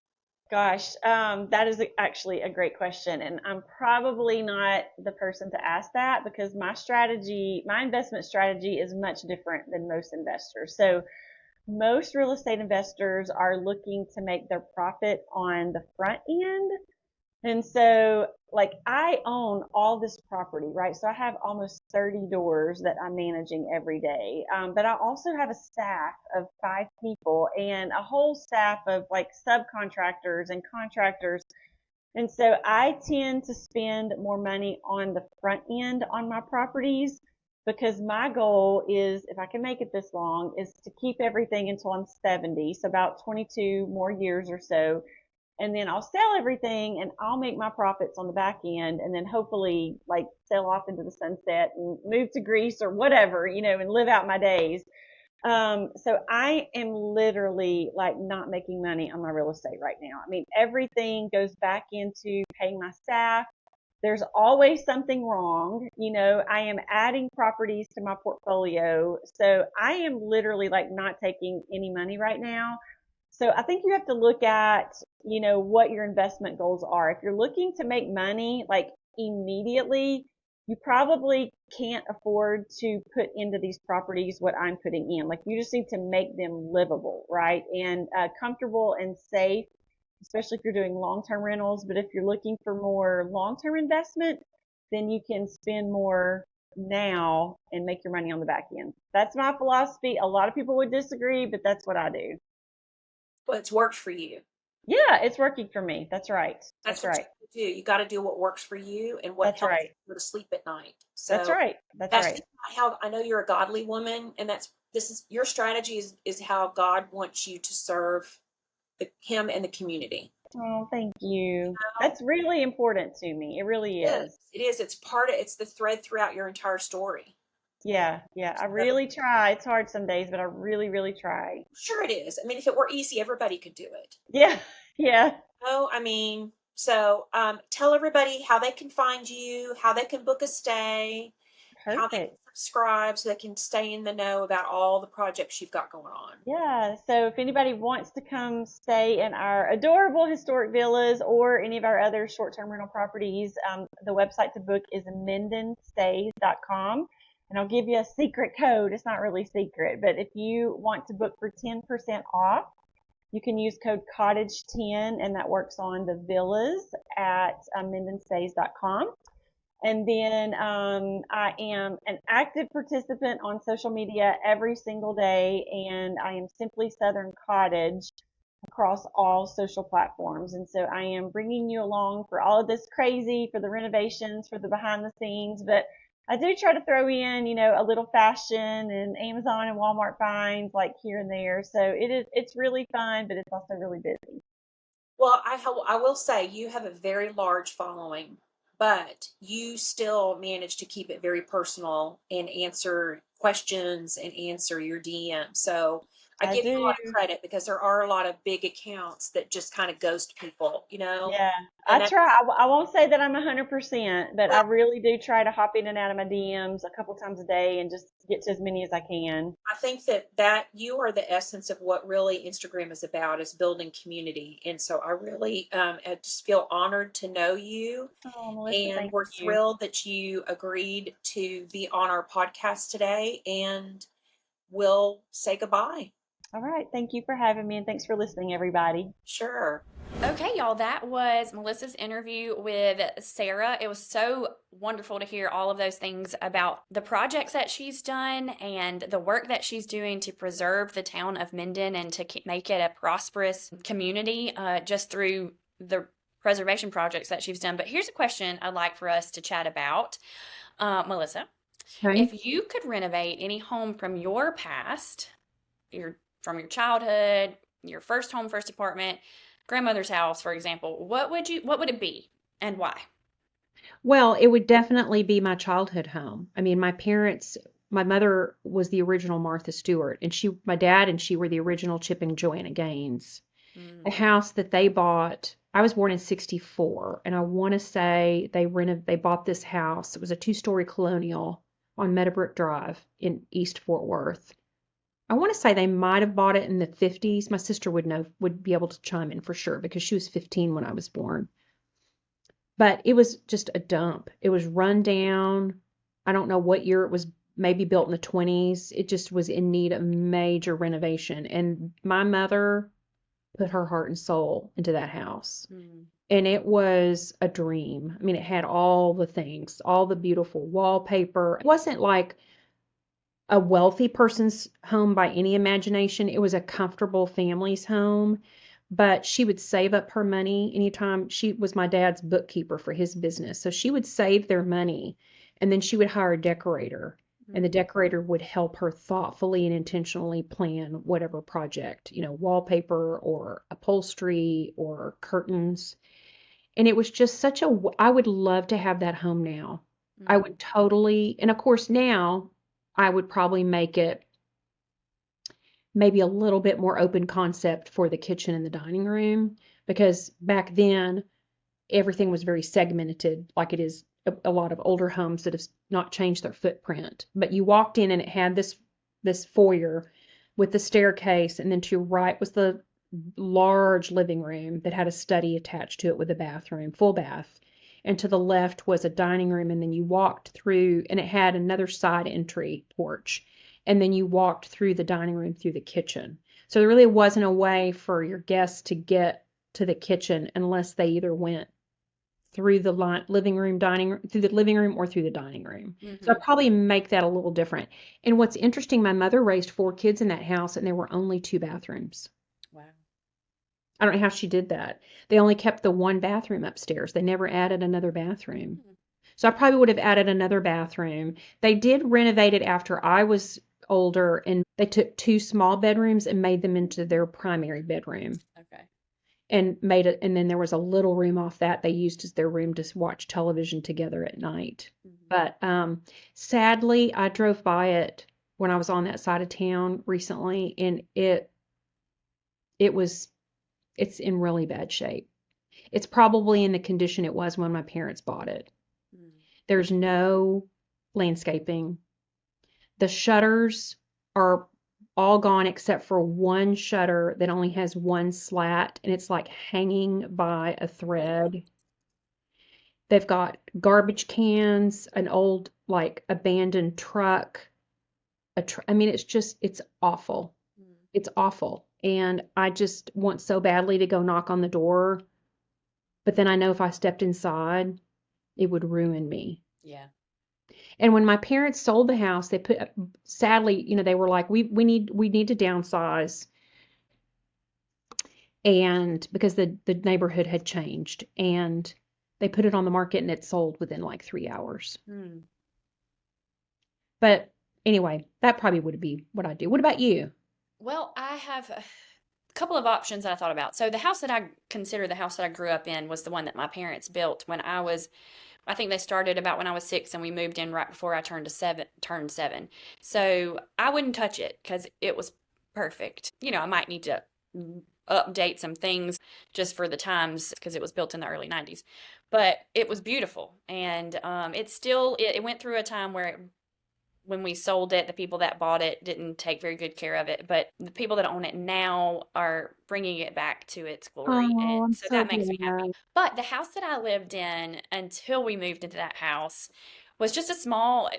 Gosh, that is actually a great question. And I'm probably not the person to ask that because my investment strategy is much different than most investors. So most real estate investors are looking to make their profit on the front end. And so, like, I own all this property, right? So I have almost 30 doors that I'm managing every day. But I also have a staff of 5 people and a whole staff of like subcontractors and contractors. And so I tend to spend more money on the front end on my properties because my goal is, if I can make it this long, is to keep everything until I'm 70. So about 22 more years or so. And then I'll sell everything and I'll make my profits on the back end and then hopefully like sail off into the sunset and move to Greece or whatever, and live out my days. So I am literally like not making money on my real estate right now. I mean, everything goes back into paying my staff. There's always something wrong. I am adding properties to my portfolio. So I am literally like not taking any money right now. So I think you have to look at, what your investment goals are. If you're looking to make money like immediately, you probably can't afford to put into these properties what I'm putting in. Like you just need to make them livable, right? And comfortable and safe, especially if you're doing long-term rentals. But if you're looking for more long-term investment, then you can spend more now and make your money on the back end. That's my philosophy. A lot of people would disagree, but that's what I do. Well, it's worked for you. Yeah, it's working for me. That's right. That's That's what right. you do. You got to do what works for you and what That's helps right. you go to sleep at night. That's So right. That's that's right. just how I know you're a godly woman, and this is your strategy is how God wants you to serve him and the community. Oh, thank you. That's really important to me. It really is. It is. It's the thread throughout your entire story. Yeah, yeah. I So, really try. It's hard some days, but I really, really try. sure it is. I mean, if it were easy, everybody could do it. Yeah, yeah. Oh, I mean, so tell everybody how they can find you, how they can book a stay, how they can Perfect. subscribe so they can stay in the know about all the projects you've got going on. Yeah. So if anybody wants to come stay in our adorable historic villas or any of our other short-term rental properties, the website to book is mindenstays.com. And I'll give you a secret code. It's not really secret, but if you want to book for 10% off, you can use code Cottage10, and that works on the villas at mindenstays.com. And then I am an active participant on social media every single day, and I am Simply Southern Cottage across all social platforms. And so I am bringing you along for all of this crazy, for the renovations, for the behind the scenes, but I do try to throw in, a little fashion and Amazon and Walmart finds like here and there. So it's really fun, but it's also really busy. Well, I will say you have a very large following, but you still manage to keep it very personal and answer questions and answer your DM. So I give you a do. lot of credit because there are a lot of big accounts that just kind of ghost people, Yeah, And I try. I won't say that I'm 100%, but I really do try to hop in and out of my DMs a couple times a day and just get to as many as I can. I think that you are the essence of what really Instagram is about, is building community. And so I really I just feel honored to know you. Oh, Melissa, And thank we're you. thrilled that you agreed to be on our podcast today. And we'll say goodbye. All right. Thank you for having me, and thanks for listening, everybody. Sure. Okay, y'all, that was Melissa's interview with Sara. It was so wonderful to hear all of those things about the projects that she's done and the work that she's doing to preserve the town of Minden and to make it a prosperous community just through the preservation projects that she's done. But here's a question I'd like for us to chat about. Melissa, Okay. if you could renovate any home from your past, from your childhood, your first home, first apartment, grandmother's house, for example, what would it be and why? Well, it would definitely be my childhood home. I mean, my mother was the original Martha Stewart, and my dad and she were the original Chip and Joanna Gaines. The Mm, house that they bought, I was born in 64, and I want to say they bought this house. It was a two-story colonial on Meadowbrook Drive in East Fort Worth. I want to say they might have bought it in the 50s. My sister would be able to chime in for sure because she was 15 when I was born. But it was just a dump. It was run down. I don't know what year it was, maybe built in the 20s. It just was in need of major renovation. And my mother put her heart and soul into that house. mm, And it was a dream. I mean, it had all the things, all the beautiful wallpaper. It wasn't like a wealthy person's home by any imagination. It was a comfortable family's home, but she would save up her money anytime. She was my dad's bookkeeper for his business. So she would save their money and then she would hire a decorator. And the mm. decorator would help her thoughtfully and intentionally plan whatever project, wallpaper or upholstery or curtains. And it was just I would love to have that home now. I Mm. would totally, and of course now I would probably make it maybe a little bit more open concept for the kitchen and the dining room because back then everything was very segmented like it is a lot of older homes that have not changed their footprint. But you walked in and it had this foyer with the staircase, and then to your right was the large living room that had a study attached to it with a bathroom, full bath. And to the left was a dining room, and then you walked through, and it had another side entry porch. And then you walked through the dining room through the kitchen. So there really wasn't a way for your guests to get to the kitchen unless they either went through the through the living room or through the dining room. So Mhm. I'd probably make that a little different. And what's interesting, my mother raised 4 kids in that house, and there were only 2 bathrooms. Wow. I don't know how she did that. They only kept the one bathroom upstairs. They never added another bathroom. Mm. So I probably would have added another bathroom. They did renovate it after I was older, and they took 2 small bedrooms and made them into their primary bedroom Okay. and made it. And then there was a little room off that they used as their room to watch television together at night. Mhm. But sadly, I drove by it when I was on that side of town recently, and it was it's in really bad shape. It's probably in the condition it was when my parents bought it. Mm. There's no landscaping. The shutters are all gone except for one shutter that only has one slat, and it's like hanging by a thread. They've got garbage cans, an old like abandoned truck. I mean, it's awful. Mm. It's awful. And I just want so badly to go knock on the door, but then I know if I stepped inside, it would ruin me. Yeah. And when my parents sold the house, sadly, they were like, we need to downsize, and because the neighborhood had changed, and they put it on the market and it sold within like 3 hours. Mm. But anyway, that probably would be what I do. What about you? Well, I have a couple of options that I thought about. So the house that I consider the house that I grew up in was the one that my parents built when I think they started about when I was 6 and we moved in right before I turned seven. So I wouldn't touch it because it was perfect. I might need to update some things just for the times because it was built in the early 90s. But it was beautiful. And it went through a time where when we sold it, the people that bought it didn't take very good care of it, but the people that own it now are bringing it back to its glory, Oh, and I'm so so that makes me happy. glad. But the house that I lived in until we moved into that house was just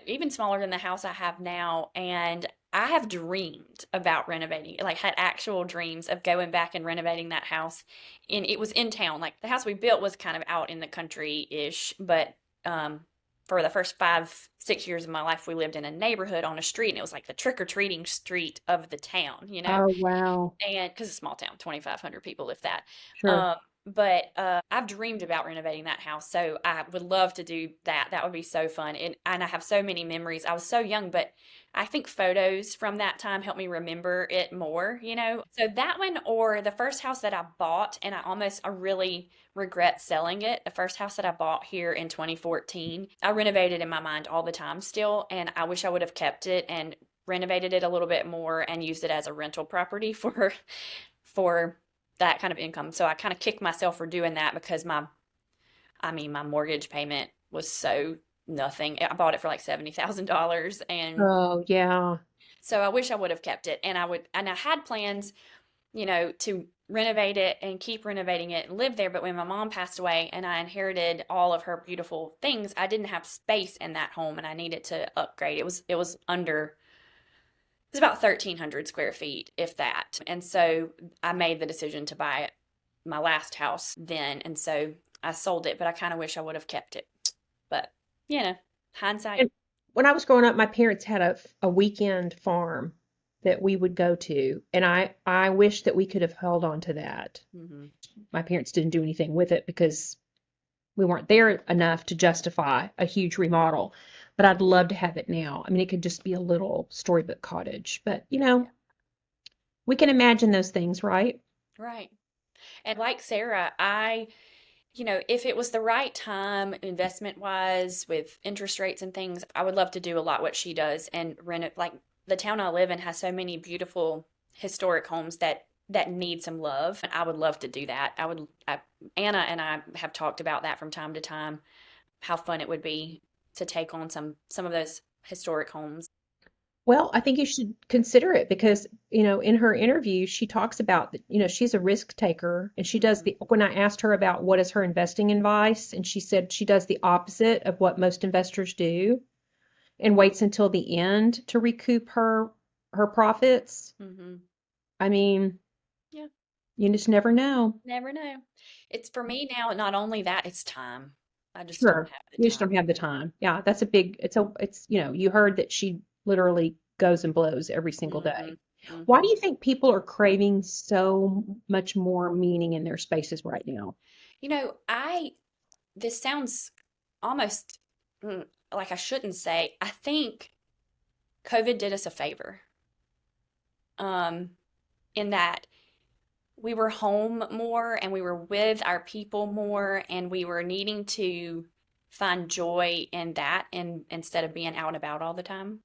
even smaller than the house I have now, and I have dreamed about renovating, like had actual dreams of going back and renovating that house. And it was in town. Like the house we built was kind of out in the country-ish, but for the first 5, 6 years of my life, we lived in a neighborhood on a street, and it was like the trick-or-treating street of the town, Oh, wow. and because it's a small town, 2,500 people, if that. Sure. But I've dreamed about renovating that house, so I would love to do that. That would be so fun. And I have so many memories. I was so young, but I think photos from that time help me remember it more, you know? So that one, or the first house that I bought, and I really regret selling it. The first house that I bought here in 2014, I renovated in my mind all the time still, and I wish I would have kept it and renovated it a little bit more and used it as a rental property for that kind of income. So I kind of kicked myself for doing that because my mortgage payment was so nothing. I bought it for like $70,000, and Oh, yeah. so I wish I would have kept it. And I had plans, to renovate it and keep renovating it and live there. But when my mom passed away and I inherited all of her beautiful things, I didn't have space in that home and I needed to upgrade. It was about 1,300 square feet, if that. And so I made the decision to buy my last house then. And so I sold it, but I kind of wish I would have kept it. But, hindsight. And when I was growing up, my parents had a weekend farm that we would go to, and I wish that we could have held on to that. Mm-hmm. My parents didn't do anything with it because we weren't there enough to justify a huge remodel, but I'd love to have it now. I mean, it could just be a little storybook cottage, but we can imagine those things, right? Right. And like Sarah, if it was the right time, investment wise, with interest rates and things, I would love to do a lot what she does and rent it. Like the town I live in has so many beautiful historic homes that need some love. And I would love to do that. Anna and I have talked about that from time to time, how fun it would be to take on some of those historic homes. Well, I think you should consider it because, in her interview, she talks about that, she's a risk taker and she does when I asked her about what is her investing advice, and she said she does the opposite of what most investors do and waits until the end to recoup her profits. Mm-hmm. I mean, Yeah. you just never know. Never know. It's for me now, not only that, it's time. I just Sure. don't have the You just time. don't have the time. Yeah, that's you heard that she literally goes and blows every single day. Mm-hmm. Why do you think people are craving so much more meaning in their spaces right now? This sounds almost like I shouldn't say. I think COVID did us a favor, in that we were home more and we were with our people more and we were needing to find joy in that instead of being out and about all the time.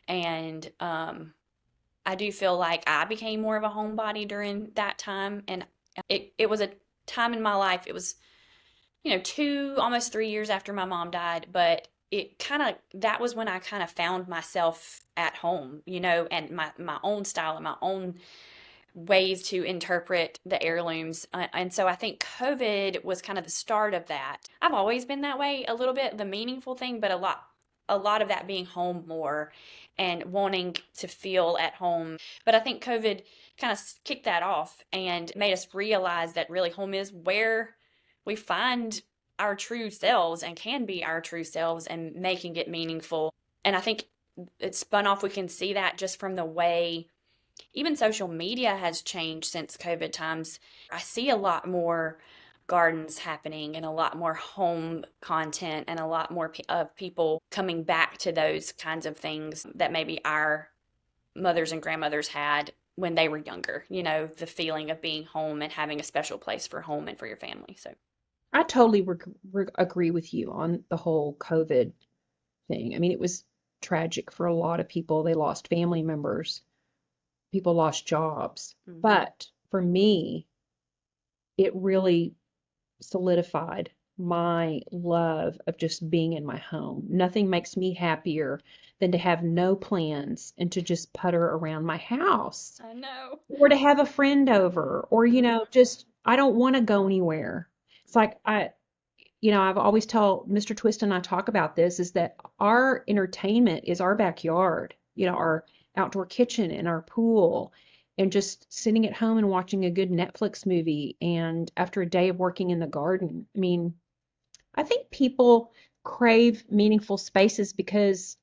And I do feel like I became more of a homebody during that time. And it was a time in my life. It was, almost 3 years after my mom died, but that was when I kind of found myself at home, and my own style and my own ways to interpret the heirlooms. And so I think COVID was kind of the start of that. I've always been that way a little bit, the meaningful thing, but a lot of that being home more and wanting to feel at home. But I think COVID kind of kicked that off and made us realize that really home is where we find our true selves and can be our true selves and making it meaningful. And I think it spun off. We can see that just from the way even social media has changed since COVID times. I see a lot more gardens happening and a lot more home content and a lot more of people coming back to those kinds of things that maybe our mothers and grandmothers had when they were younger, the feeling of being home and having a special place for home and for your family. So I totally agree with you on the whole COVID thing. I mean, it was tragic for a lot of people. They lost family members. People lost jobs. Mm-hmm. But for me, it really solidified my love of just being in my home. Nothing makes me happier than to have no plans and to just putter around my house. I know. Or to have a friend over, or, just I don't want to go anywhere. It's like I've always told Mr. Twist and I talk about this, is that our entertainment is our backyard, our outdoor kitchen and our pool, and just sitting at home and watching a good Netflix movie, and after a day of working in the garden. I mean, I think people crave meaningful spaces because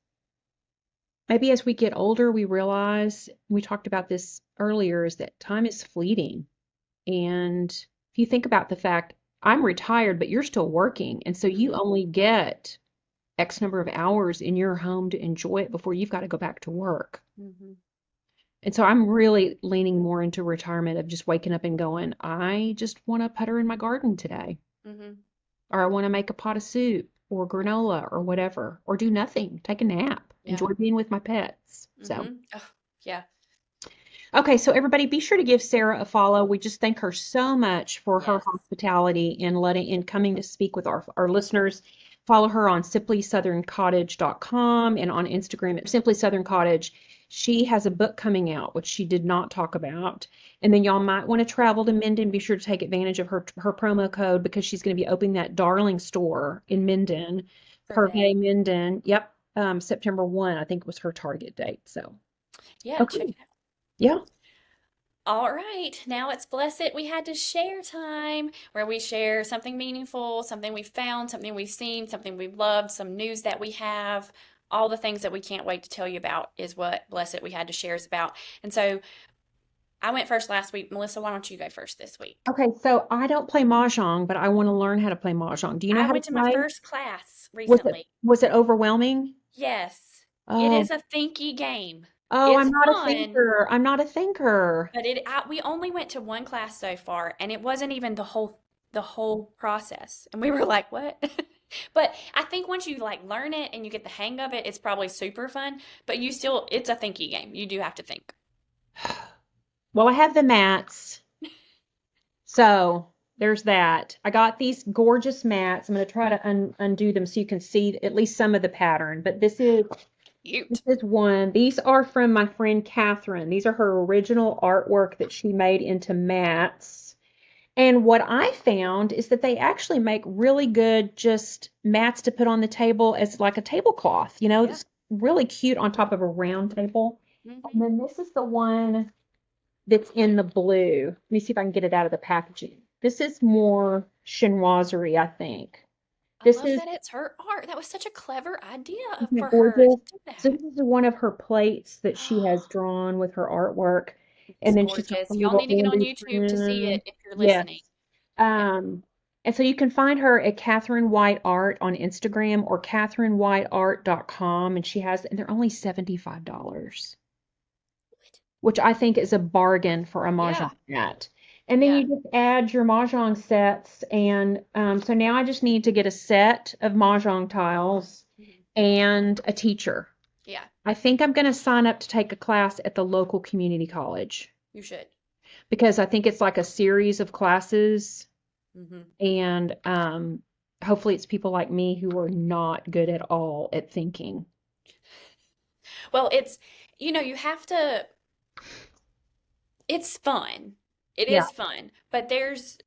maybe as we get older, we realize, we talked about this earlier, is that time is fleeting. And if you think about the fact I'm retired, but you're still working, and so you only get X number of hours in your home to enjoy it before you've got to go back to work. Mm-hmm. And so I'm really leaning more into retirement of just waking up and going, I just want to putter in my garden today, Mm-hmm. or I want to make a pot of soup or granola or whatever, or do nothing, take a nap, Yeah. enjoy being with my pets. So, Mm-hmm. Oh, yeah. okay, so everybody be sure to give Sara a follow. We just thank her so much for her Yes. hospitality and coming to speak with our listeners. Follow her on simplysouthern.cottage.com and on Instagram at Simply Southern Cottage. She has a book coming out, which she did not talk about. And then y'all might want to travel to Minden. Be sure to take advantage of her promo code because she's going to be opening that darling store in Minden, Purvey, Minden. Yep, September 1, I think was her target date. So, Yeah, okay. check it out. Yeah. All right, now it's Blessed. We had to share time where we share something meaningful, something we found, something we've seen, something we've loved, some news that we have. All the things that we can't wait to tell you about is what Blessed we had to share is about. And so I went first last week. Melissa, why don't you go first this week? Okay, so I don't play Mahjong, but I want to learn how to play Mahjong. Do you know I how to went to my play? first class Was recently. it overwhelming? Yes, it Oh, is a thinky game. I'm It's not a fun, thinker. I'm not a thinker. but we only went to one class so far, and it wasn't even the whole process. And we were like, what? But I think once you like learn it and you get the hang of it, it's probably super fun. But it's a thinky game. You do have to think. Well, I have the mats, so there's that. I got these gorgeous mats. I'm going to try to undo them so you can see at least some of the pattern. But this is Cute. one. These are from my friend Catherine. These are her original artwork that she made into mats. And what I found is that they actually make really good just mats to put on the table as like a tablecloth. Yeah. It's really cute on top of a round table. And Mm-hmm. then this is the one that's in the blue. Let me see if I can get it out of the packaging. This is more chinoiserie, I think. I This love is that it's her art. That was such a clever idea Isn't it for her to gorgeous? do So that. this is one of her plates that she has drawn with her artwork. And It's then she's got gorgeous. some Y'all little need to get on Andes YouTube to see rims. it if you're Yes. listening. Yeah. And so you can find her at Catherine White Art on Instagram or catherinewhiteart.com. And they're only $75, which I think is a bargain for a Yeah. Mahjong mat. And then Yeah. you just add your Mahjong sets. And so now I just need to get a set of Mahjong tiles Mhm. and a teacher. Yeah, I think I'm going to sign up to take a class at the local community college you should. because I think it's like a series of classes. Mm-hmm. And hopefully it's people like me who are not good at all at thinking. Well, you have to, it's fun. It Yeah. is fun, but there's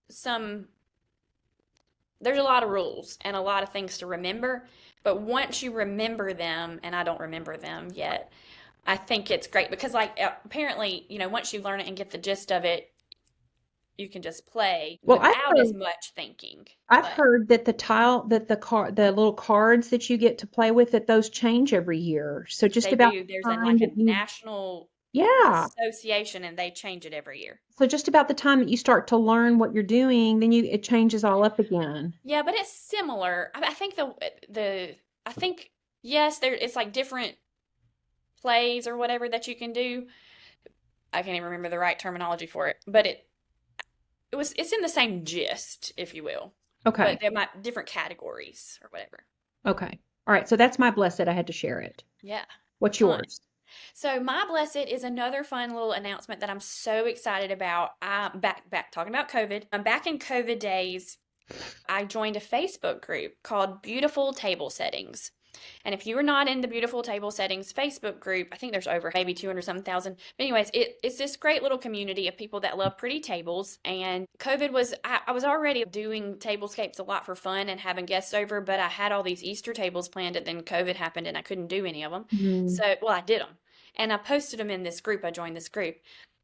a lot of rules and a lot of things to remember. But once you remember them, and I don't remember them yet, I think it's great because like apparently, once you learn it and get the gist of it, you can just play Well, without as much thinking. I've But heard that the little cards that you get to play with, that those change every year. So just they about do. the There's time like a that you, national yeah. association, and they change it every year. So just about the time that you start to learn what you're doing, then it changes all up again. Yeah, but it's similar. I think I think yes, it's like different plays or whatever that you can do. I can't even remember the right terminology for it, but it's in the same gist, if you will. Okay. But there might different categories or whatever. Okay. All right. So that's my blessed. I had to share it. Yeah. What's Fun. yours? So my blessed is another fun little announcement that I'm so excited about. Back talking about COVID. I'm back in COVID days. I joined a Facebook group called Beautiful Table Settings. And if you are not in the Beautiful Table Settings Facebook group, I think there's over maybe 200-some thousand. But anyways, it's this great little community of people that love pretty tables. And COVID I was already doing tablescapes a lot for fun and having guests over, but I had all these Easter tables planned, and then COVID happened and I couldn't do any of them. Well, I did them. And I posted them in this group. I joined this group.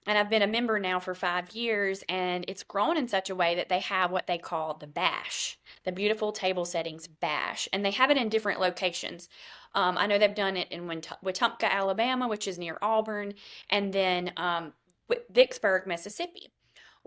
And I've been a member now for 5 years, and it's grown in such a way that they have what they call the bash, the Beautiful Table Settings bash. And they have it in different locations. I know they've done it in Wetumpka, Alabama, which is near Auburn, and then Vicksburg, Mississippi.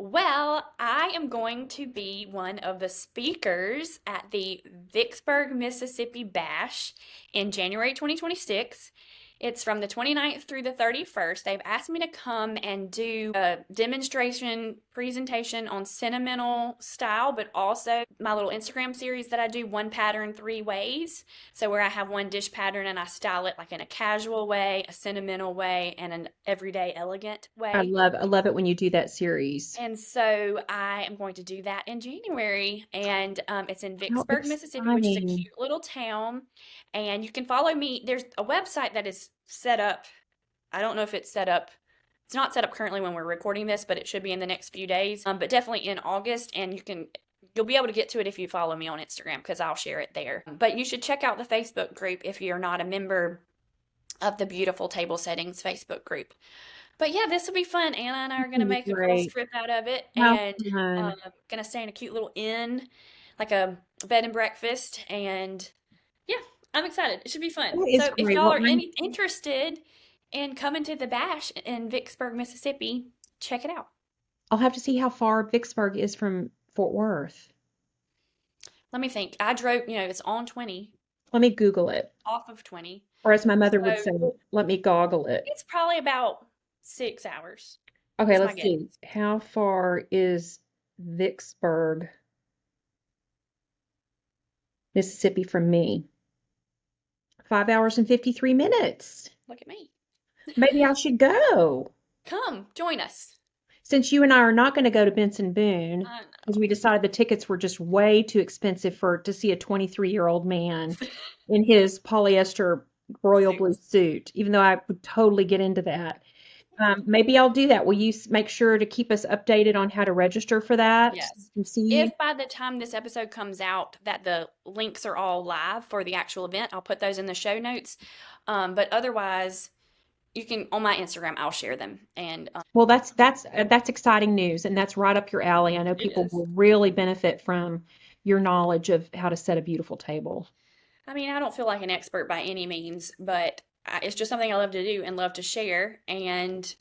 Well, I am going to be one of the speakers at the Vicksburg, Mississippi Bash in January 2026. It's from the 29th through the 31st. They've asked me to come and do a demonstration presentation on sentimental style, but also my little Instagram series that I do, one pattern, three ways. So where I have one dish pattern and I style it like in a casual way, a sentimental way, and an everyday elegant I way. love it when you do that series. And so I am going to do that in January, and it's in How Vicksburg, Mississippi, which is a exciting. cute little town. And you can follow me. There's a website that is set up. I don't know if it's set up. It's not set up currently when we're recording this, but it should be in the next few days. But definitely in August, and you'll be able to get to it if you follow me on Instagram because I'll share it there. But you should check out the Facebook group if you're not a member of the Beautiful Table Settings Facebook group. But yeah, this will be fun. Anna and I are going to make a girls Great. trip out of it, How and fun. going to stay in a cute little inn, like a bed and breakfast. And yeah, I'm excited. It should be fun. That is So if great. y'all Well, are interested in coming to the Bash in Vicksburg, Mississippi, check it out. I'll have to see how far Vicksburg is from Fort Worth. Let me think. I drove, it's on 20, Let me Google it. off of 20. Or as my mother would say, So let me goggle it. it's probably about 6 hours. Okay, Is my let's guess. see. How far is Vicksburg, Mississippi from me? 5 hours and 53 minutes. Look at me. Maybe I should go. Come, join us. Since you and I are not going to go to Benson Boone, I because we decided the tickets were just way too expensive to see a 23-year-old man in his polyester royal blue suit, even though I would totally get into that. Maybe I'll do that. Will you make sure to keep us updated on how to register for that? Yes. And see If by the time this episode comes out that the links are all live for the actual event, I'll put those in the show notes. But otherwise, you can on my Instagram. I'll share them. And Well, that's exciting news, and that's right up your alley. I know people is. will really benefit from your knowledge of how to set a beautiful table. I mean, I don't feel like an expert by any means, but it's just something I love to do and love to share. And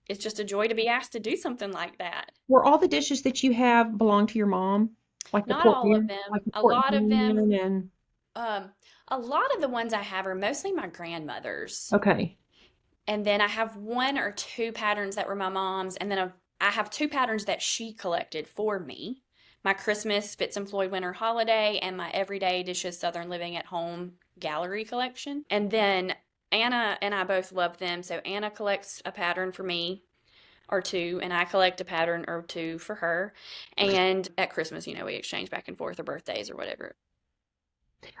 it's just a joy to be asked to do something like that. Were all the dishes that you have belong to your mom? Like the Not pork all of like them. the A pork lot of them. and A lot of the ones I have are mostly my grandmother's. okay. And then I have one or two patterns that were my mom's, and then I have two patterns that she collected for me. My Christmas Fitz and Floyd Winter Holiday and my Everyday Dishes Southern Living at Home gallery collection. And then Anna and I both love them. So Anna collects a pattern for me or two, and I collect a pattern or two for her. And at Christmas, we exchange back and forth, or birthdays or whatever.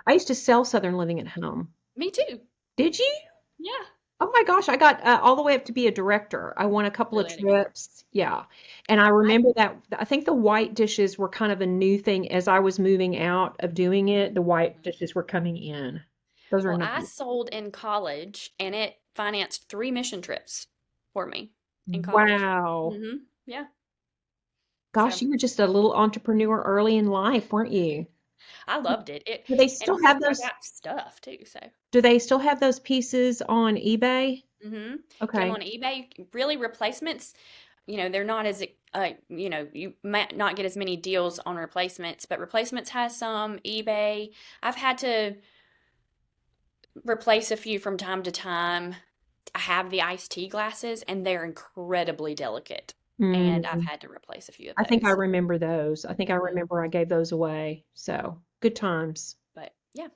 I used to sell Southern Living at Home. Me too. Did you? Yeah. Oh my gosh, I got all the way up to be a director. I won a couple of Really? trips. Yeah. And I remember that I think the white dishes were kind of a new thing as I was moving out of doing it. The white dishes were coming in. Those are Well, I nice. sold in college, and it financed 3 mission trips for me in college. Wow. Yeah. Gosh, So you were just a little entrepreneur early in life, weren't you? I loved it. Do they And still have I those? got stuff too. So, Do they still have those pieces on eBay? get them Okay. on eBay. Really, replacements, they're not as, you might not get as many deals on replacements, but replacements has some. eBay. I've had to replace a few from time to time. I have the iced tea glasses, and they're incredibly delicate. And I've had to replace a few of I think I those. remember those. I think I remember I gave those away. So good times. But yeah.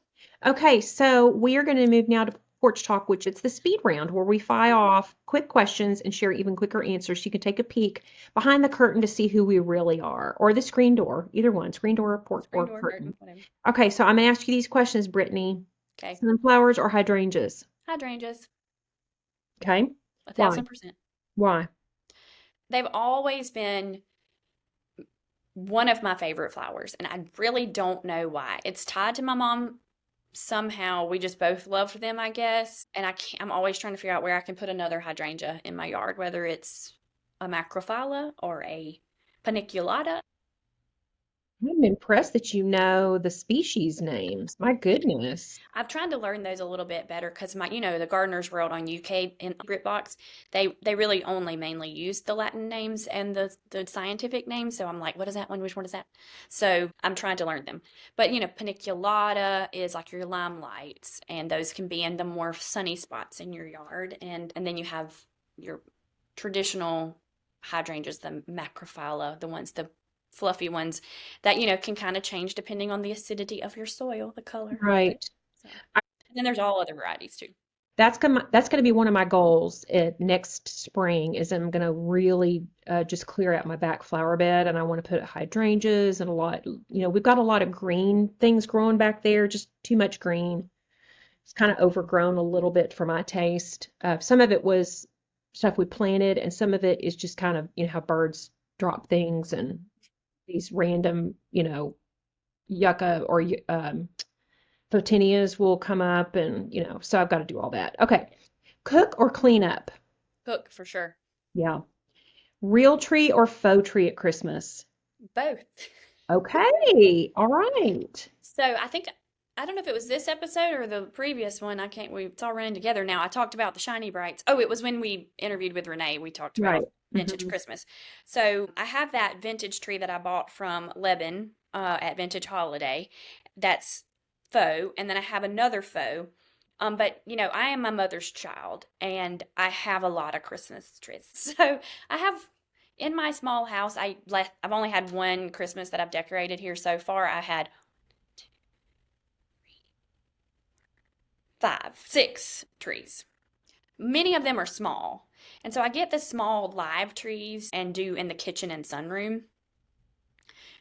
Okay, so we are going to move now to Porch Talk, which it's the speed round where we fire off quick questions and share even quicker answers. You can take a peek behind the curtain to see who we really are, or the screen door, either one, screen door, porch, Screen or door, curtain. whatever. Okay, so I'm going to ask you these questions, Brittany. Okay. Sunflowers or hydrangeas? Hydrangeas, Okay, 1,000%. why? They've always been one of my favorite flowers, and I really don't know why. It's tied to my mom somehow. We just both loved them, I guess. And I'm always trying to figure out where I can put another hydrangea in my yard, whether it's a macrophylla or a paniculata. I'm impressed that you know the species names. My goodness. I've tried to learn those a little bit better because the Gardener's World on UK in BritBox, they really only mainly use the Latin names and the scientific names. So I'm like, what is that one? Which one is that? So I'm trying to learn them. But paniculata is like your limelights, and those can be in the more sunny spots in your yard. And then you have your traditional hydrangeas, the macrophylla, the fluffy ones that can kind of change depending on the acidity of your soil, the color. Right. So, and then there's all other varieties too. That's gonna be one of my goals next spring is I'm gonna really just clear out my back flower bed and I want to put hydrangeas and a lot, we've got a lot of green things growing back there, just too much green. It's kind of overgrown a little bit for my taste. Some of it was stuff we planted and some of it is just kind of, how birds drop things and these random, yucca or photinias will come up and, so I've got to do all that. Okay. Cook or clean up? Cook for sure. Yeah. Real tree or faux tree at Christmas? Both. Okay. All right. So I don't know if it was this episode or the previous one. It's all running together now. I talked about the shiny brights. Oh, it was when we interviewed with Renee. We talked about Right. vintage Christmas. So I have that vintage tree that I bought from Lebanon at Vintage Holiday. That's faux. And then I have another faux. But I am my mother's child and I have a lot of Christmas trees. So I have in my small house, I've only had one Christmas that I've decorated here so far. I had 6 trees. Many of them are small. And so I get the small live trees and do in the kitchen and sunroom.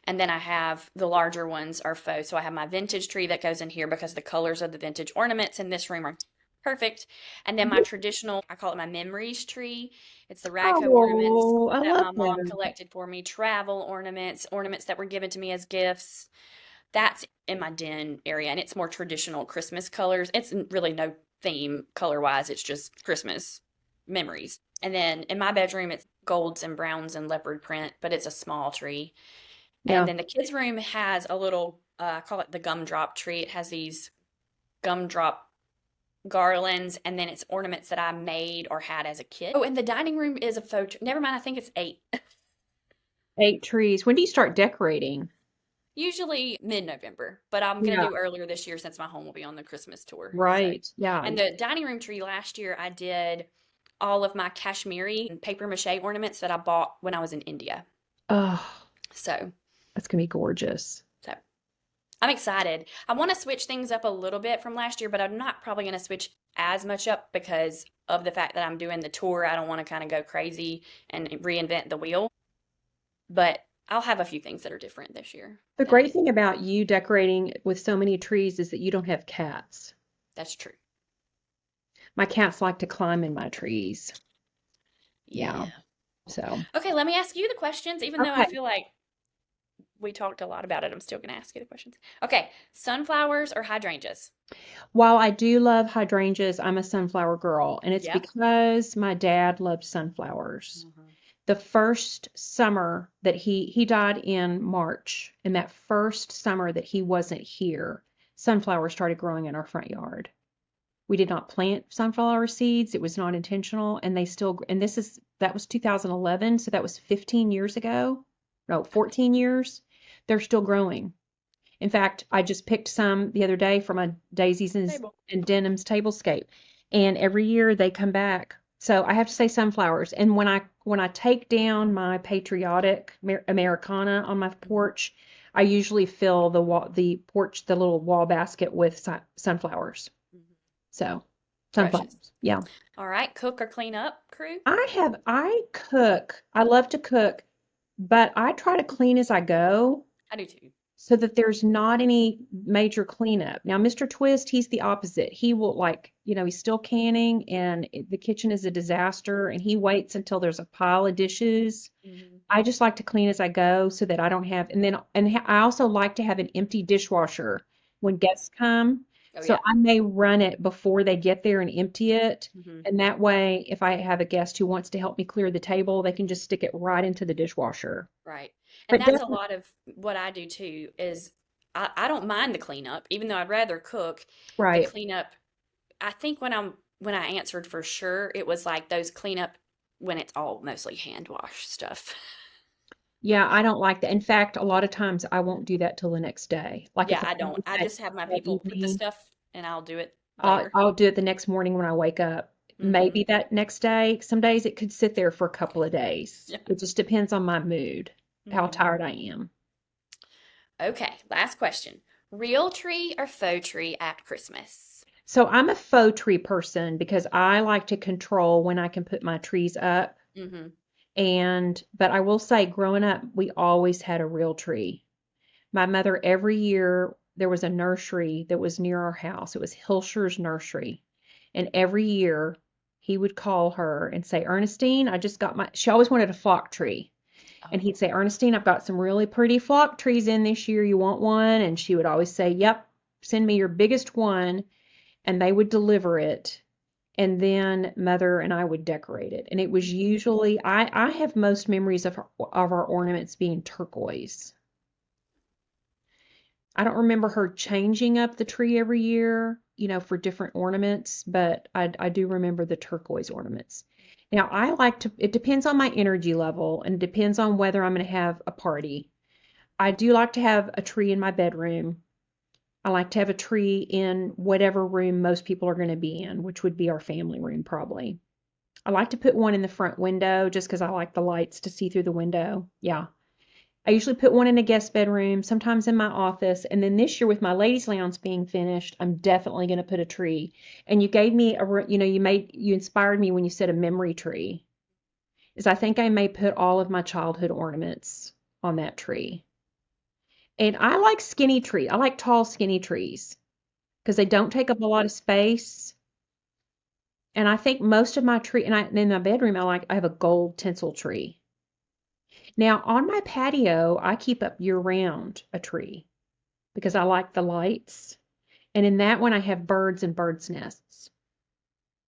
And then I have the larger ones are faux. So I have my vintage tree that goes in here because the colors of the vintage ornaments in this room are perfect. And then my traditional, I call it my memories tree. It's the ragco ornaments I that my love mom that. collected for me, travel ornaments that were given to me as gifts. That's in my den area, and it's more traditional Christmas colors. It's really no theme color-wise. It's just Christmas memories. And then in my bedroom, it's golds and browns and leopard print, but it's a small tree. Yeah. And then the kids' room has a little, I call it the gumdrop tree. It has these gumdrop garlands, and then it's ornaments that I made or had as a kid. Oh, and the dining room is a faux tree. Never mind, I think it's 8. 8 trees. When do you start decorating? Usually mid-November, but I'm going to do earlier this year since my home will be on the Christmas tour. Right. So. Yeah. And the dining room tree last year, I did all of my cashmere and paper mache ornaments that I bought when I was in India. Oh, So that's gonna be gorgeous. I'm excited. I want to switch things up a little bit from last year, but I'm not probably going to switch as much up because of the fact that I'm doing the tour. I don't want to kind of go crazy and reinvent the wheel. But I'll have a few things that are different this year. The great thing about you decorating with so many trees is that you don't have cats. That's true. My cats like to climb in my trees. Yeah. So, Okay, let me ask you the questions, even though I Okay. feel like we talked a lot about it. I'm still going to ask you the questions. Okay, sunflowers or hydrangeas? while I do love hydrangeas, I'm a sunflower girl, and it's Yeah. because my dad loved sunflowers. The first summer that he died in March, and that first summer that he wasn't here, sunflowers started growing in our front yard. We did not plant sunflower seeds. It was not intentional, and that was 2011, so that was 15 years ago. No, 14 years. They're still growing. In fact, I just picked some the other day from a Daisies and Denim's tablescape, and every year they come back. So I have to say sunflowers. And when I take down my patriotic Americana on my porch, I usually fill the little wall basket with sunflowers. So sunflowers. Precious. Yeah. All right, cook or clean up crew? I cook. I love to cook, but I try to clean as I go I do too. so that there's not any major cleanup. Now, Mr. Twist, he's the opposite. He will he's still canning and the kitchen is a disaster and he waits until there's a pile of dishes. I just like to clean as I go so that I don't have, and I also like to have an empty dishwasher when guests come Oh So yeah. I may run it before they get there and empty it. Hmm. And that way, if I have a guest who wants to help me clear the table, they can just stick it right into the dishwasher. Right. And But that's a definitely, lot of what I do too is I don't mind the cleanup, even though I'd rather cook the right. cleanup. I think when I answered for sure, it was like those cleanup when it's all mostly hand wash stuff. Yeah, I don't like that. In fact, a lot of times I won't do that till the next day. Like Yeah, if I I don't. leave I just have my that people put the evening, stuff and I'll do it I'll, later. I'll do it the next morning when I wake up. Hmm. Maybe that next day. Some days it could sit there for a couple of days. Yeah. It just depends on my mood, how Hmm. tired I am. Okay, last question. Real tree or faux tree at Christmas? So I'm a faux tree person because I like to control when I can put my trees up. Hmm. But I will say, growing up, we always had a real tree. My mother, every year, there was a nursery that was near our house. It was Hilscher's Nursery. And every year, he would call her and say, Ernestine, I just got she always wanted a flock tree. And Oh, he'd say, Ernestine, I've got some really pretty flock trees in this year. You want one? And she would always say, Yep, send me your biggest one. And they would deliver it. And then mother and I would decorate it. And it was usually, I have most memories of our ornaments being turquoise. I don't remember her changing up the tree every year, for different ornaments, but I do remember the turquoise ornaments. Now, it depends on my energy level and it depends on whether I'm going to have a party. I do like to have a tree in my bedroom. I like to have a tree in whatever room most people are going to be in, which would be our family room probably. I like to put one in the front window just because I like the lights to see through the window. Yeah. I usually put one in a guest bedroom, sometimes in my office, and then this year with my ladies' lounge being finished, I'm definitely going to put a tree. And you gave me you inspired me when you said a memory tree. Is I think I may put all of my childhood ornaments on that tree. And I like skinny tree. I like tall, skinny trees because they don't take up a lot of space. And I think most of my tree, and in my bedroom, I have a gold tinsel tree. Now, on my patio, I keep up year-round a tree because I like the lights. And in that one, I have birds and birds' nests.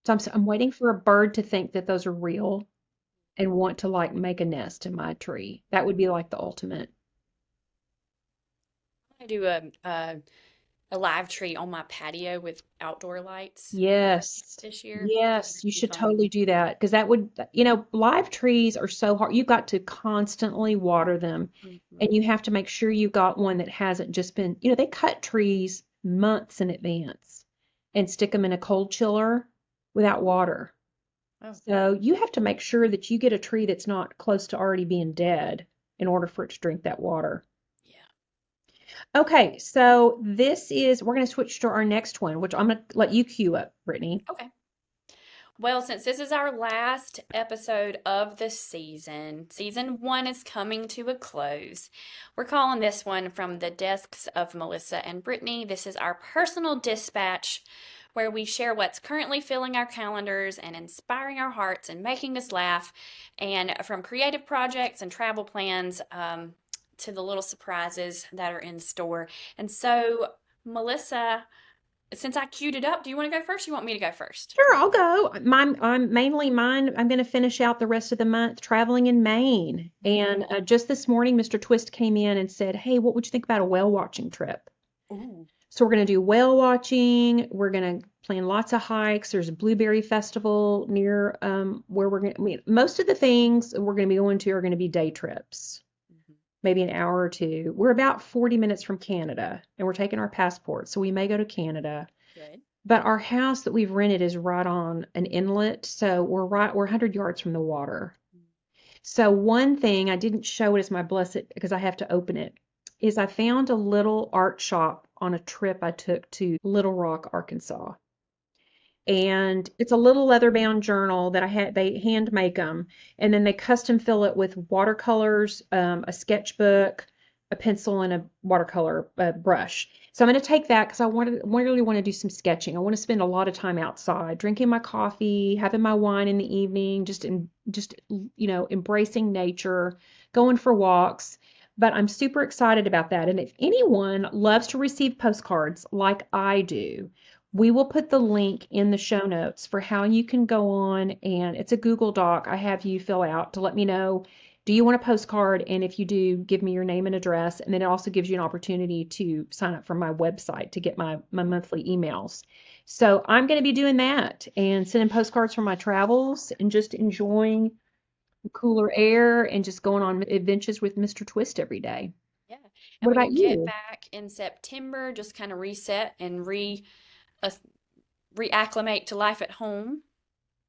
So I'm waiting for a bird to think that those are real and want to like make a nest in my tree. That would be like the ultimate. I do a live tree on my patio with outdoor lights Yes. this year. Yes, you Be should fun. totally do that because that would, live trees are so hard. You've got to constantly water them Hmm. and you have to make sure you got one that hasn't just been, they cut trees months in advance and stick them in a cold chiller without water. Oh, So you have to make sure that you get a tree that's not close to already being dead in order for it to drink that water. yeah. Okay, so we're going to switch to our next one, which I'm going to let you cue up, Brittany. Okay. Well, since this is our last episode of the season one is coming to a close. We're calling this one From the Desks of Melissa and Brittany. This is our personal dispatch where we share what's currently filling our calendars and inspiring our hearts and making us laugh. And from creative projects and travel plans to the little surprises that are in store. And so, Melissa, since I queued it up, do you want to go first? Or you want me to go first? Sure, I'll go. Mine. I'm going to finish out the rest of the month traveling in Maine. And just this morning, Mr. Twist came in and said, "Hey, what would you think about a whale watching trip?" Ooh. So we're going to do whale watching. We're going to plan lots of hikes. There's a blueberry festival near where most of the things we're going to be going to are going to be day trips, maybe an hour or two. We're about 40 minutes from Canada, and we're taking our passports, so we may go to Canada. Good. But our house that we've rented is right on an inlet, so we're 100 yards from the water. So one thing I didn't show it as my blessed because I have to open it is I found a little art shop on a trip I took to Little Rock, Arkansas. And it's a little leather-bound journal that they hand make them, and then they custom fill it with watercolors, a sketchbook, a pencil, and a watercolor brush. So I'm going to take that because I really want to do some sketching. I want to spend a lot of time outside, drinking my coffee, having my wine in the evening, just embracing nature, going for walks. But I'm super excited about that. And if anyone loves to receive postcards like I do, we will put the link in the show notes for how you can go on, and it's a Google Doc I have you fill out to let me know, do you want a postcard? And if you do, give me your name and address. And then it also gives you an opportunity to sign up for my website to get my monthly emails. So I'm going to be doing that and sending postcards from my travels and just enjoying the cooler air and just going on adventures with Mr. Twist every day. Yeah. What And when about you get you? back in September, just kind of reset and uh, reacclimate to life at home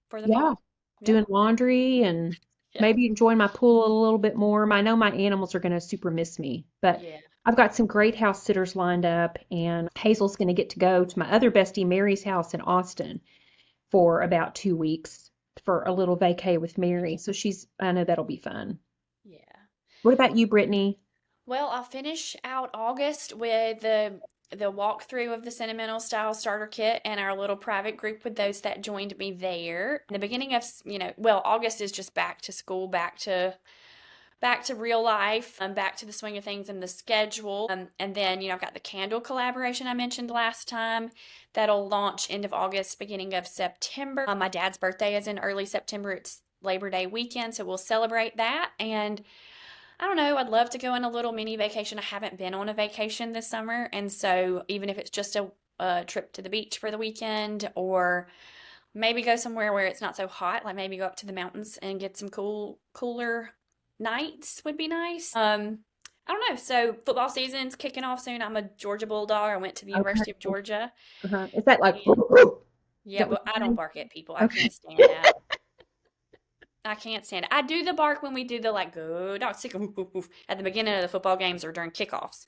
for the Yeah, fall. Yeah. doing laundry and Yeah. maybe enjoying my pool a little bit more. I know my animals are going to super miss me, but Yeah. I've got some great house sitters lined up, and Hazel's going to get to go to my other bestie, Mary's house in Austin for about 2 weeks for a little vacay with Mary. So I know that'll be fun. Yeah. What about you, Brittany? Well, I'll finish out August with the walkthrough of the Sentimental Style Starter Kit and our little private group with those that joined me there. In the beginning of, well, August is just back to school, back to real life, back to the swing of things and the schedule. And then, I've got the candle collaboration I mentioned last time that'll launch end of August, beginning of September. My dad's birthday is in early September. It's Labor Day weekend, so we'll celebrate that. And I don't know, I'd love to go on a little mini vacation. I haven't been on a vacation this summer, and so even if it's just a trip to the beach for the weekend, or maybe go somewhere where it's not so hot, like maybe go up to the mountains and get some cooler nights would be nice. I don't know. So football season's kicking off soon. I'm a Georgia Bulldog. I went to the University of Okay. Georgia. Is that like, And is yeah, that what but I you're don't saying? bark at people. I Okay. can't stand that. I can't stand it. I do the bark when we do the like go dog sick woof, woof, woof at the beginning of the football games or during kickoffs.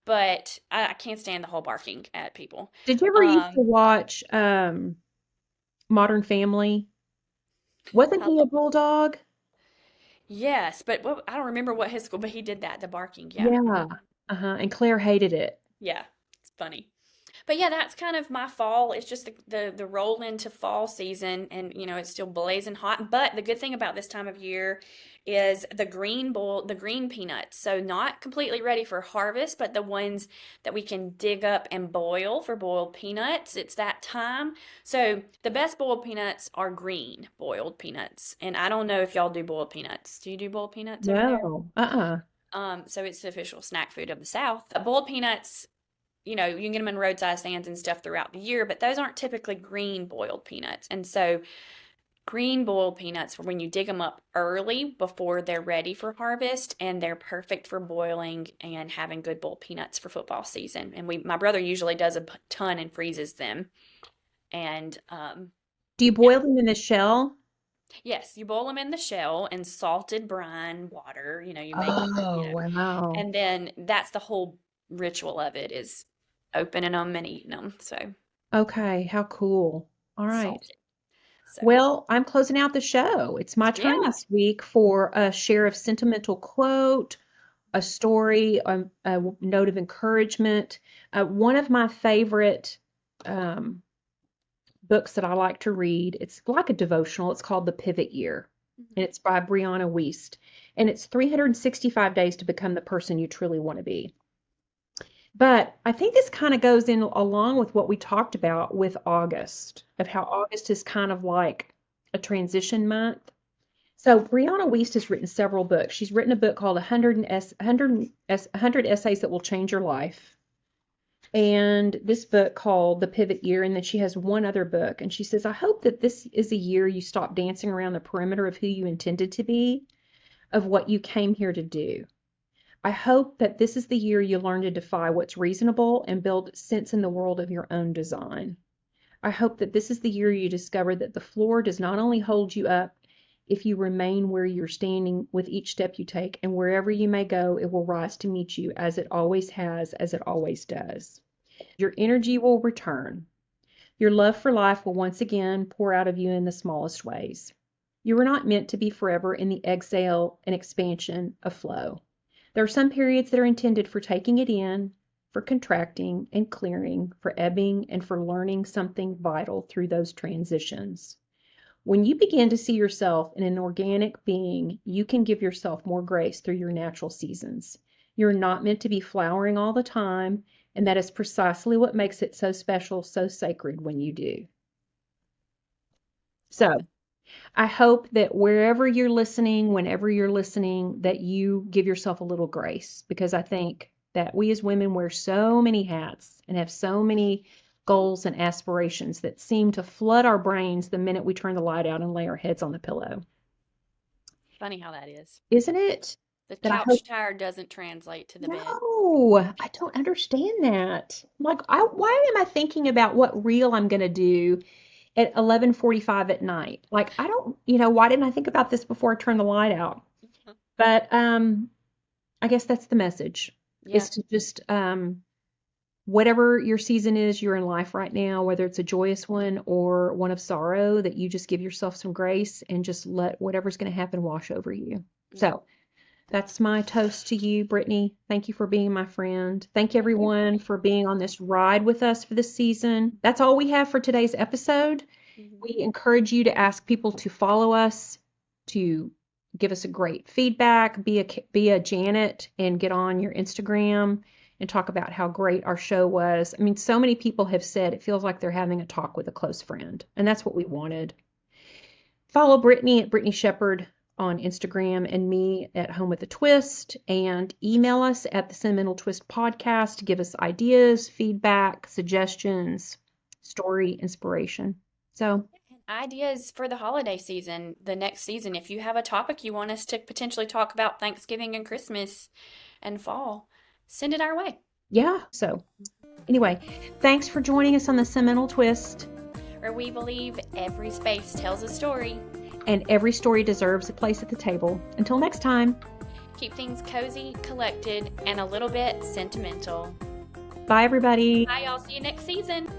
But I can't stand the whole barking at people. Did you ever used to Um, watch Modern Family? Wasn't I he a bulldog? yes, but I don't remember what his school, but he did that, the barking. Yeah. Yeah. And Claire hated it. Yeah. It's funny. But yeah, that's kind of my fall. It's just the roll into fall season, and it's still blazing hot. But the good thing about this time of year is the green peanuts. So not completely ready for harvest, but the ones that we can dig up and boil for boiled peanuts. It's that time. So the best boiled peanuts are green boiled peanuts. And I don't know if y'all do boiled peanuts. Do you do boiled peanuts over there? No. Uh-uh. So it's the official snack food of the South. Boiled peanuts, you can get them in roadside stands and stuff throughout the year, but those aren't typically green boiled peanuts. And so green boiled peanuts, when you dig them up early before they're ready for harvest, and they're perfect for boiling and having good boiled peanuts for football season. And my brother usually does a ton and freezes them. And Do you yeah, boil them in the shell? yes, you boil them in the shell in salted brine water. You make Oh, wow. and then that's the whole ritual of it, is opening them and eating them. So Okay, how cool. All right. salted. So Well, I'm closing out the show. It's my turn yeah. this week for a share of sentimental quote, a story, a note of encouragement. One of my favorite um, books that I like to read, it's like a devotional. It's called The Pivot Year, and it's by Brianna Wiest. And it's 365 days to become the person you truly want to be. But I think this kind of goes in along with what we talked about with August, of how August is kind of like a transition month. So Brianna Wiest has written several books. She's written a book called 100 Essays That Will Change Your Life, and this book called The Pivot Year. And then she has one other book, and she says, I hope that this is a year you stop dancing around the perimeter of who you intended to be, of what you came here to do. I hope that this is the year you learn to defy what's reasonable and build sense in the world of your own design. I hope that this is the year you discover that the floor does not only hold you up if you remain where you're standing with each step you take, and wherever you may go, it will rise to meet you as it always has, as it always does. Your energy will return. Your love for life will once again pour out of you in the smallest ways. You were not meant to be forever in the exhale and expansion of flow. There are some periods that are intended for taking it in, for contracting and clearing, for ebbing, and for learning something vital through those transitions. When you begin to see yourself in an organic being, you can give yourself more grace through your natural seasons. You're not meant to be flowering all the time, and that is precisely what makes it so special, so sacred when you do. So, I hope that wherever you're listening, whenever you're listening, that you give yourself a little grace, because I think that we as women wear so many hats and have so many goals and aspirations that seem to flood our brains the minute we turn the light out and lay our heads on the pillow. Funny how that is. Isn't it? The That I couch hope. tired doesn't translate to the bed. No, I don't understand that. Like, why am I thinking about what reel I'm going to do at 11:45 at night? Like, I don't, why didn't I think about this before I turned the light out? But I guess that's the message. Yeah. Is to just whatever your season is you're in life right now, whether it's a joyous one or one of sorrow, that you just give yourself some grace and just let whatever's going to happen wash over you. So that's my toast to you, Brittany. Thank you for being my friend. Thank everyone for being on this ride with us for this season. That's all we have for today's episode. We encourage you to ask people to follow us, to give us a great feedback, be a Janet, and get on your Instagram and talk about how great our show was. I mean, so many people have said it feels like they're having a talk with a close friend, and that's what we wanted. Follow Brittany at Brittany Shepard on Instagram and me at Home with a Twist, and email us at the Sentimental Twist Podcast to give us ideas, feedback, suggestions, story, inspiration. So, Ideas for the holiday season, the next season. If you have a topic you want us to potentially talk about Thanksgiving and Christmas and fall, send it our way. yeah. So, anyway, thanks for joining us on the Sentimental Twist. Where we believe every space tells a story. And every story deserves a place at the table. Until next time. Keep things cozy, collected, and a little bit sentimental. Bye, everybody. Bye, y'all. See you next season.